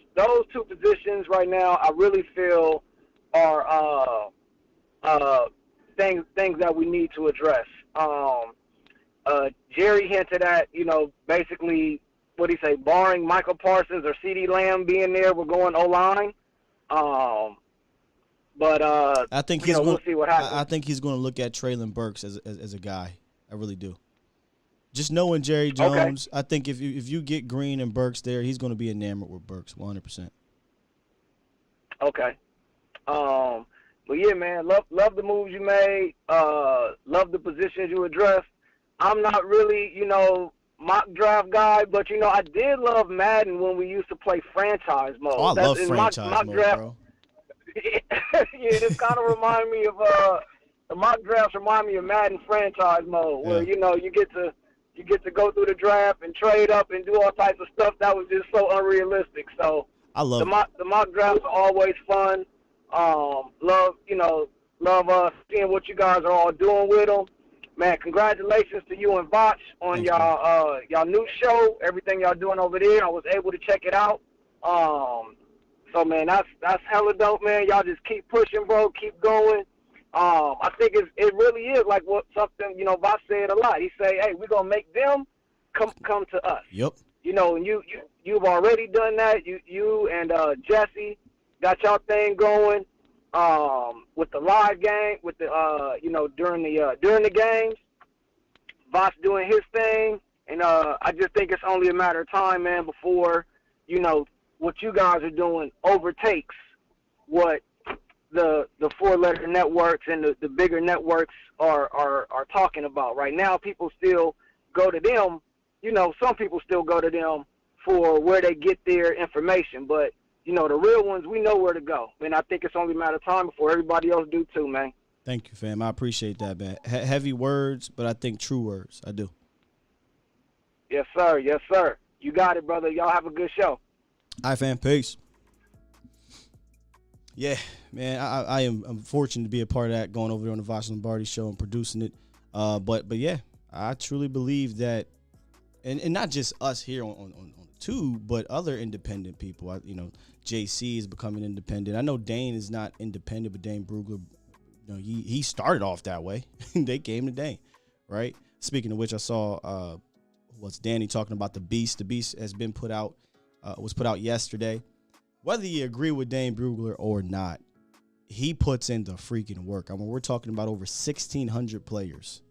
two positions right now. I really feel are things that we need to address. Jerry hinted at, basically, what he say, barring Michael Parsons or CeeDee Lamb being there, we're going O-line. But I think we'll see what happens. I think he's going to look at Traylon Burks as a guy. I really do. Just knowing Jerry Jones, I think if you get Green and Burks there, he's going to be enamored with Burks 100%. Okay. But yeah, man, love the moves you made. Love the positions you addressed. I'm not really, mock draft guy, but I did love Madden when we used to play franchise mode. Oh, I love franchise mode, bro. Yeah, this kind of remind me of the mock drafts remind me of Madden franchise mode, where you get to go through the draft and trade up and do all types of stuff that was just so unrealistic. So I love the mock drafts are always fun. Love seeing what you guys are all doing with them. Man, congratulations to you and Vach on y'all new show. Everything y'all doing over there, I was able to check it out. So man, that's hella dope, man. Y'all just keep pushing, bro. Keep going. I think it really is like what something Vach said a lot. He say, hey, we're gonna make them come to us. Yep. And you've already done that. You and Jesse got y'all thing going with the live game, with the during the games. Vach doing his thing, and I just think it's only a matter of time, man, before what you guys are doing overtakes what the four-letter networks and the bigger networks are talking about. Right now, people still go to them. Some people still go to them for where they get their information, but the real ones, we know where to go. And I think it's only a matter of time before everybody else do too, man. Thank you, fam. I appreciate that, man. Heavy words, but I think true words. I do. Yes, sir. Yes, sir. You got it, brother. Y'all have a good show. All right, fam. Peace. Yeah, man. I'm fortunate to be a part of that, going over there on the Vosh Lombardi show and producing it. But yeah, I truly believe that, and not just us here on the tube, but other independent people. JC is becoming independent. I know Dane is not independent, but Dane Brugler, he started off that way. They came to Dane, right? Speaking of which, I saw Danny talking about the Beast. The Beast has been put out, was put out yesterday. Whether you agree with Dane Brugler or not, he puts in the freaking work. I mean, we're talking about over 1,600 players.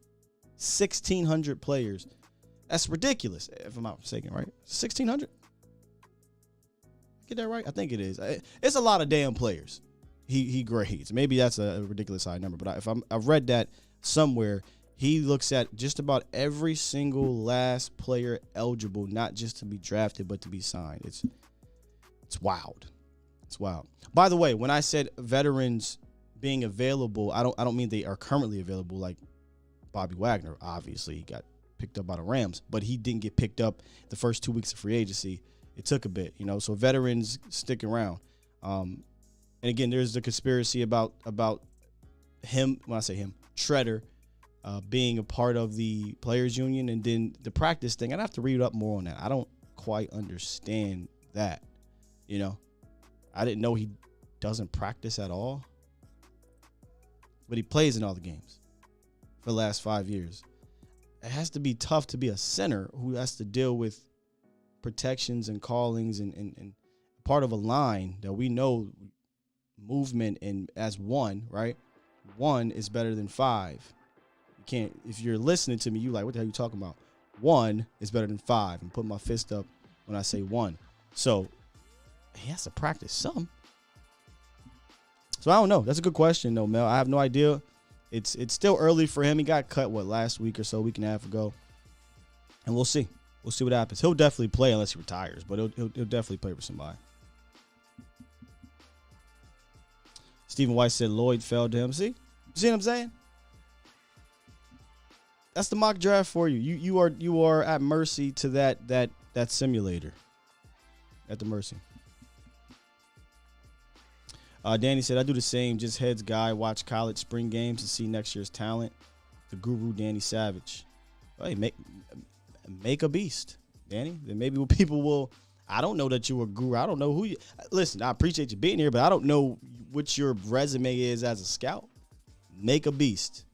1,600 players. That's ridiculous, if I'm not mistaken, right? 1,600? Get that right? I think it is. It's a lot of damn players he grades. Maybe that's a ridiculous high number, but I've read that somewhere. He looks at just about every single last player eligible, not just to be drafted, but to be signed. It's wild. It's wild. By the way, when I said veterans being available, I don't mean they are currently available like Bobby Wagner. Obviously, he got picked up by the Rams, but he didn't get picked up the first 2 weeks of free agency. It took a bit, so veterans stick around. And again, there's the conspiracy about him, when I say him, Shredder, being a part of the players union, and then the practice thing. I'd have to read up more on that. I don't quite understand that, I didn't know he doesn't practice at all, but he plays in all the games for the last 5 years. It has to be tough to be a center who has to deal with protections and callings and part of a line that we know movement and as one, right? One is better than five. You can't, if you're listening to me, you like, what the hell are you talking about? One is better than five, and put my fist up when I say one. So he has to practice some. So I don't know. That's a good question though, Mel. I have no idea. It's still early for him. He got cut, last week or so, week and a half ago. And we'll see. We'll see what happens. He'll definitely play unless he retires, but he'll definitely play for somebody. Stephen White said Lloyd failed him. See what I'm saying? That's the mock draft for you. You are at mercy to that simulator. At the mercy. Danny said, I do the same. Just heads guy. Watch college spring games to see next year's talent. The guru, Danny Savage. Hey, make a beast, Danny. Then maybe people will. I don't know that you're a guru. I don't know who you. Listen, I appreciate you being here, but I don't know what your resume is as a scout. Make a beast.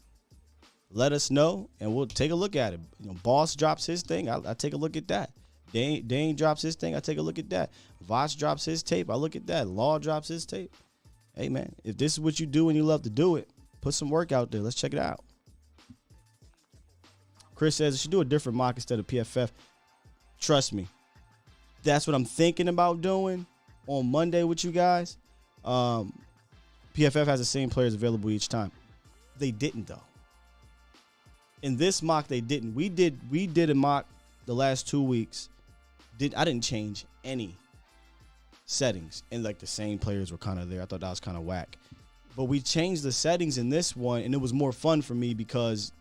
Let us know, and we'll take a look at it. Boss drops his thing. I take a look at that. Dane drops his thing. I take a look at that. Vosh drops his tape. I look at that. Law drops his tape. hey, man, if this is what you do and you love to do it, put some work out there. Let's check it out. Chris says, I should do a different mock instead of PFF. Trust me. That's what I'm thinking about doing on Monday with you guys. PFF has the same players available each time. They didn't, though. In this mock, they didn't. We did a mock the last 2 weeks. I didn't change any settings, and like the same players were kind of there. I thought that was kind of whack. But we changed the settings in this one, and it was more fun for me because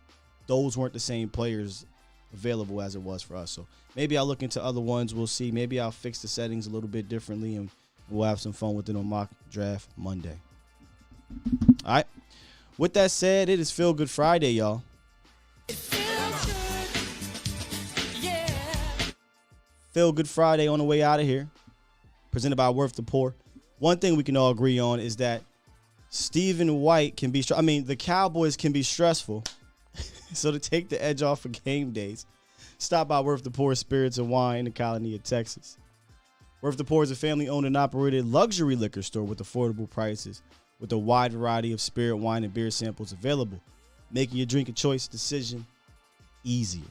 those weren't the same players available as it was for us. So maybe I'll look into other ones. We'll see. Maybe I'll fix the settings a little bit differently, and we'll have some fun with it on Mock Draft Monday. All right. With that said, it is Feel Good Friday, y'all. Feel Good Friday on the way out of here. Presented by Worth the Poor. One thing we can all agree on is that Stephen White can be, the Cowboys can be stressful. So to take the edge off for game days, stop by Worth the Poor Spirits and Wine in the colony of Texas. Worth the Poor is a family-owned and operated luxury liquor store with affordable prices, with a wide variety of spirit, wine, and beer samples available, making your drink a choice decision easier.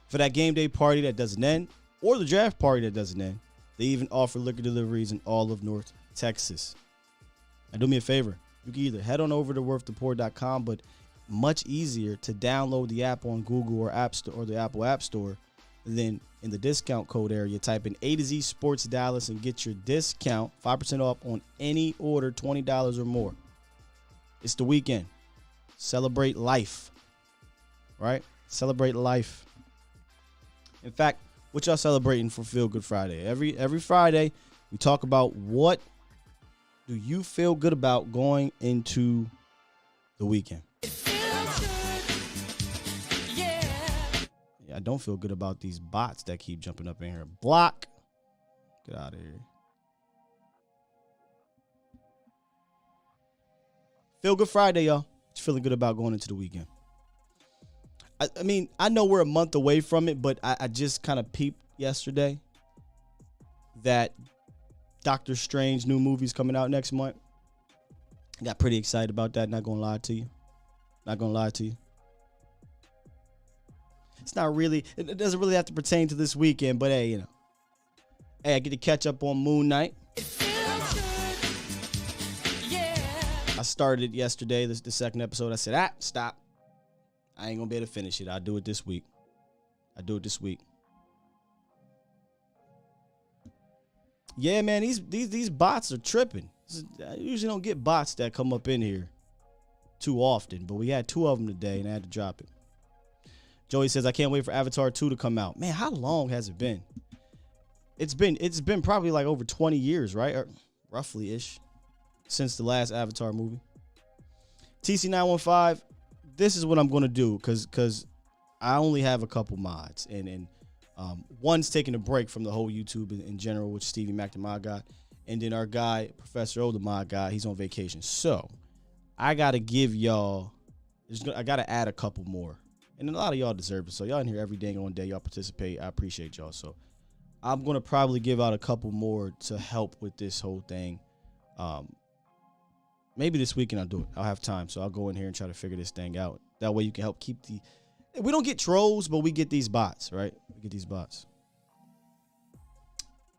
For that game day party that doesn't end, or the draft party that doesn't end, they even offer liquor deliveries in all of North Texas. Now, do me a favor. You can either head on over to worththeport.com, but much easier to download the app on Google or App Store or the Apple App Store. And then in the discount code area, type in A to Z Sports Dallas and get your discount 5% off on any order $20 or more. It's the weekend. Celebrate life. Right? Celebrate life. In fact, what y'all celebrating for Feel Good Friday? Every Friday, we talk about what do you feel good about going into the weekend. I don't feel good about these bots that keep jumping up in here. Block. Get out of here. Feel Good Friday, y'all. Just feeling good about going into the weekend. I mean, I know we're a month away from it, but I just kind of peeped yesterday that Doctor Strange new movie's coming out next month. I got pretty excited about that. Not gonna lie to you. It's not really, it doesn't really have to pertain to this weekend, but hey, I get to catch up on Moon Knight. I started yesterday, the second episode. I said, stop. I ain't gonna be able to finish it. I'll do it this week. Yeah, man, these bots are tripping. I usually don't get bots that come up in here too often, but we had 2 of them today, and I had to drop it. Joey says, I can't wait for Avatar 2 to come out. Man, how long has it been? It's been probably like over 20 years, right? Or roughly-ish, since the last Avatar movie. TC915, this is what I'm going to do because I only have a couple mods. And one's taking a break from the whole YouTube in general, which Stevie Mac, the mod guy. And then our guy, Professor O, the mod guy, he's on vacation. So I got to give y'all, I got to add a couple more. And a lot of y'all deserve it. So y'all in here every dang on day. Y'all participate. I appreciate y'all. So I'm going to probably give out a couple more to help with this whole thing. Maybe this weekend I'll do it. I'll have time. So I'll go in here and try to figure this thing out. That way you can help keep we don't get trolls, but we get these bots, right? We get these bots.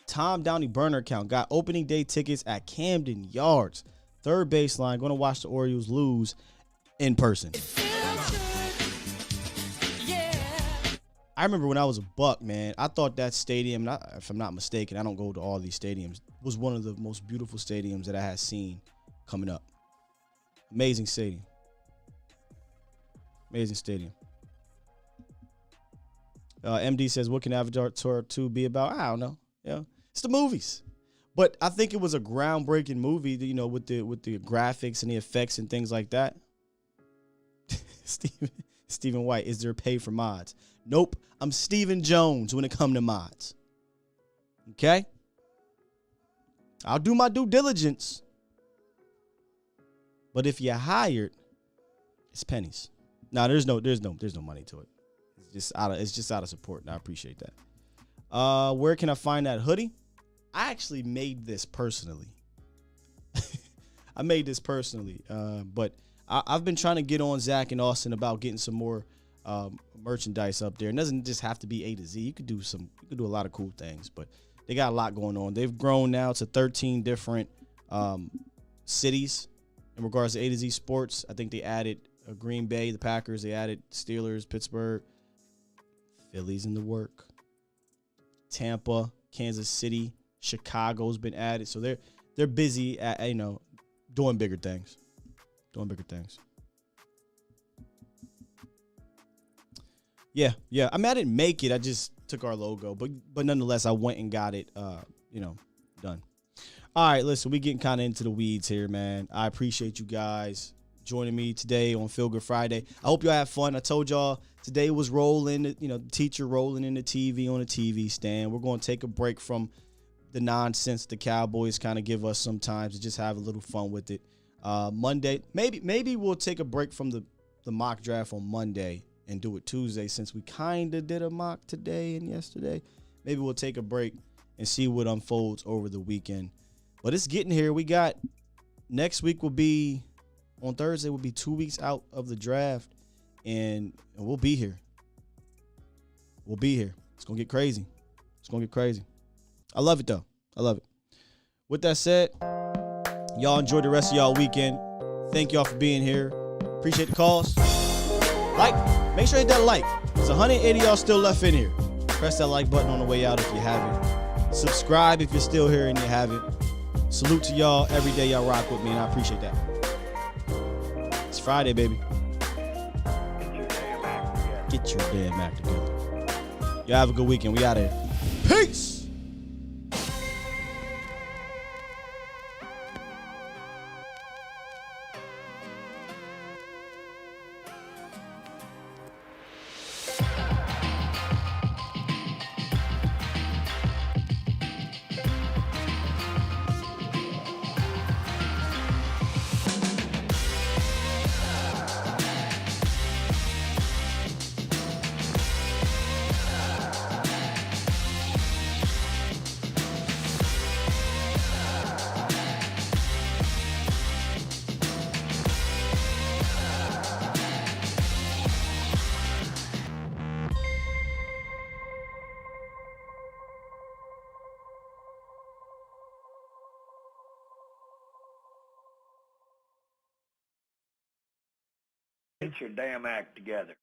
Tom Downey burner account got opening day tickets at Camden Yards. Third baseline. Going to watch the Orioles lose in person. I remember when I was a Buck, man, I thought that stadium, if I'm not mistaken, I don't go to all these stadiums, was one of the most beautiful stadiums that I had seen coming up. Amazing stadium. MD says, what can Avatar 2 be about? I don't know. It's the movies. But I think it was a groundbreaking movie, with the graphics and the effects and things like that. Stephen White, is there pay for mods? Nope. I'm Stephen Jones when it comes to mods. Okay? I'll do my due diligence. But if you're hired, it's pennies. No, there's no money to it. It's just out of support, and I appreciate that. Where can I find that hoodie? I actually made this personally. I made this personally, but I've been trying to get on Zach and Austin about getting some more merchandise up there. It doesn't just have to be A to Z. You could do a lot of cool things, but they got a lot going on. They've grown now to 13 different cities in regards to A to Z sports. I think they added Green Bay, the Packers. They added Steelers, Pittsburgh, Philly's in the work. Tampa, Kansas City, Chicago's been added. So they're busy at, doing bigger things. Yeah. I mean, I didn't make it. I just took our logo, but nonetheless, I went and got it, done. All right, listen, we getting kind of into the weeds here, man. I appreciate you guys joining me today on Feel Good Friday. I hope y'all have fun. I told y'all today was rolling, the teacher rolling in the TV on the TV stand. We're going to take a break from the nonsense the Cowboys kind of give us sometimes to just have a little fun with it. Monday, maybe we'll take a break from the mock draft on Monday and do it Tuesday, since we kind of did a mock today and yesterday. Maybe we'll take a break and see what unfolds over the weekend. But it's getting here. We got next week will be on Thursday. We'll be 2 weeks out of the draft, and we'll be here. It's gonna get crazy. I love it though. I love it. With that said, y'all enjoy the rest of y'all weekend. Thank y'all for being here. Appreciate the calls. Make sure you hit that like. There's 180 y'all still left in here. Press that like button on the way out if you haven't. Subscribe if you're still here and you haven't. Salute to y'all every day y'all rock with me, and I appreciate that. It's Friday, baby. Get your damn act together. Y'all have a good weekend. We out of here. Peace. Get your damn act together.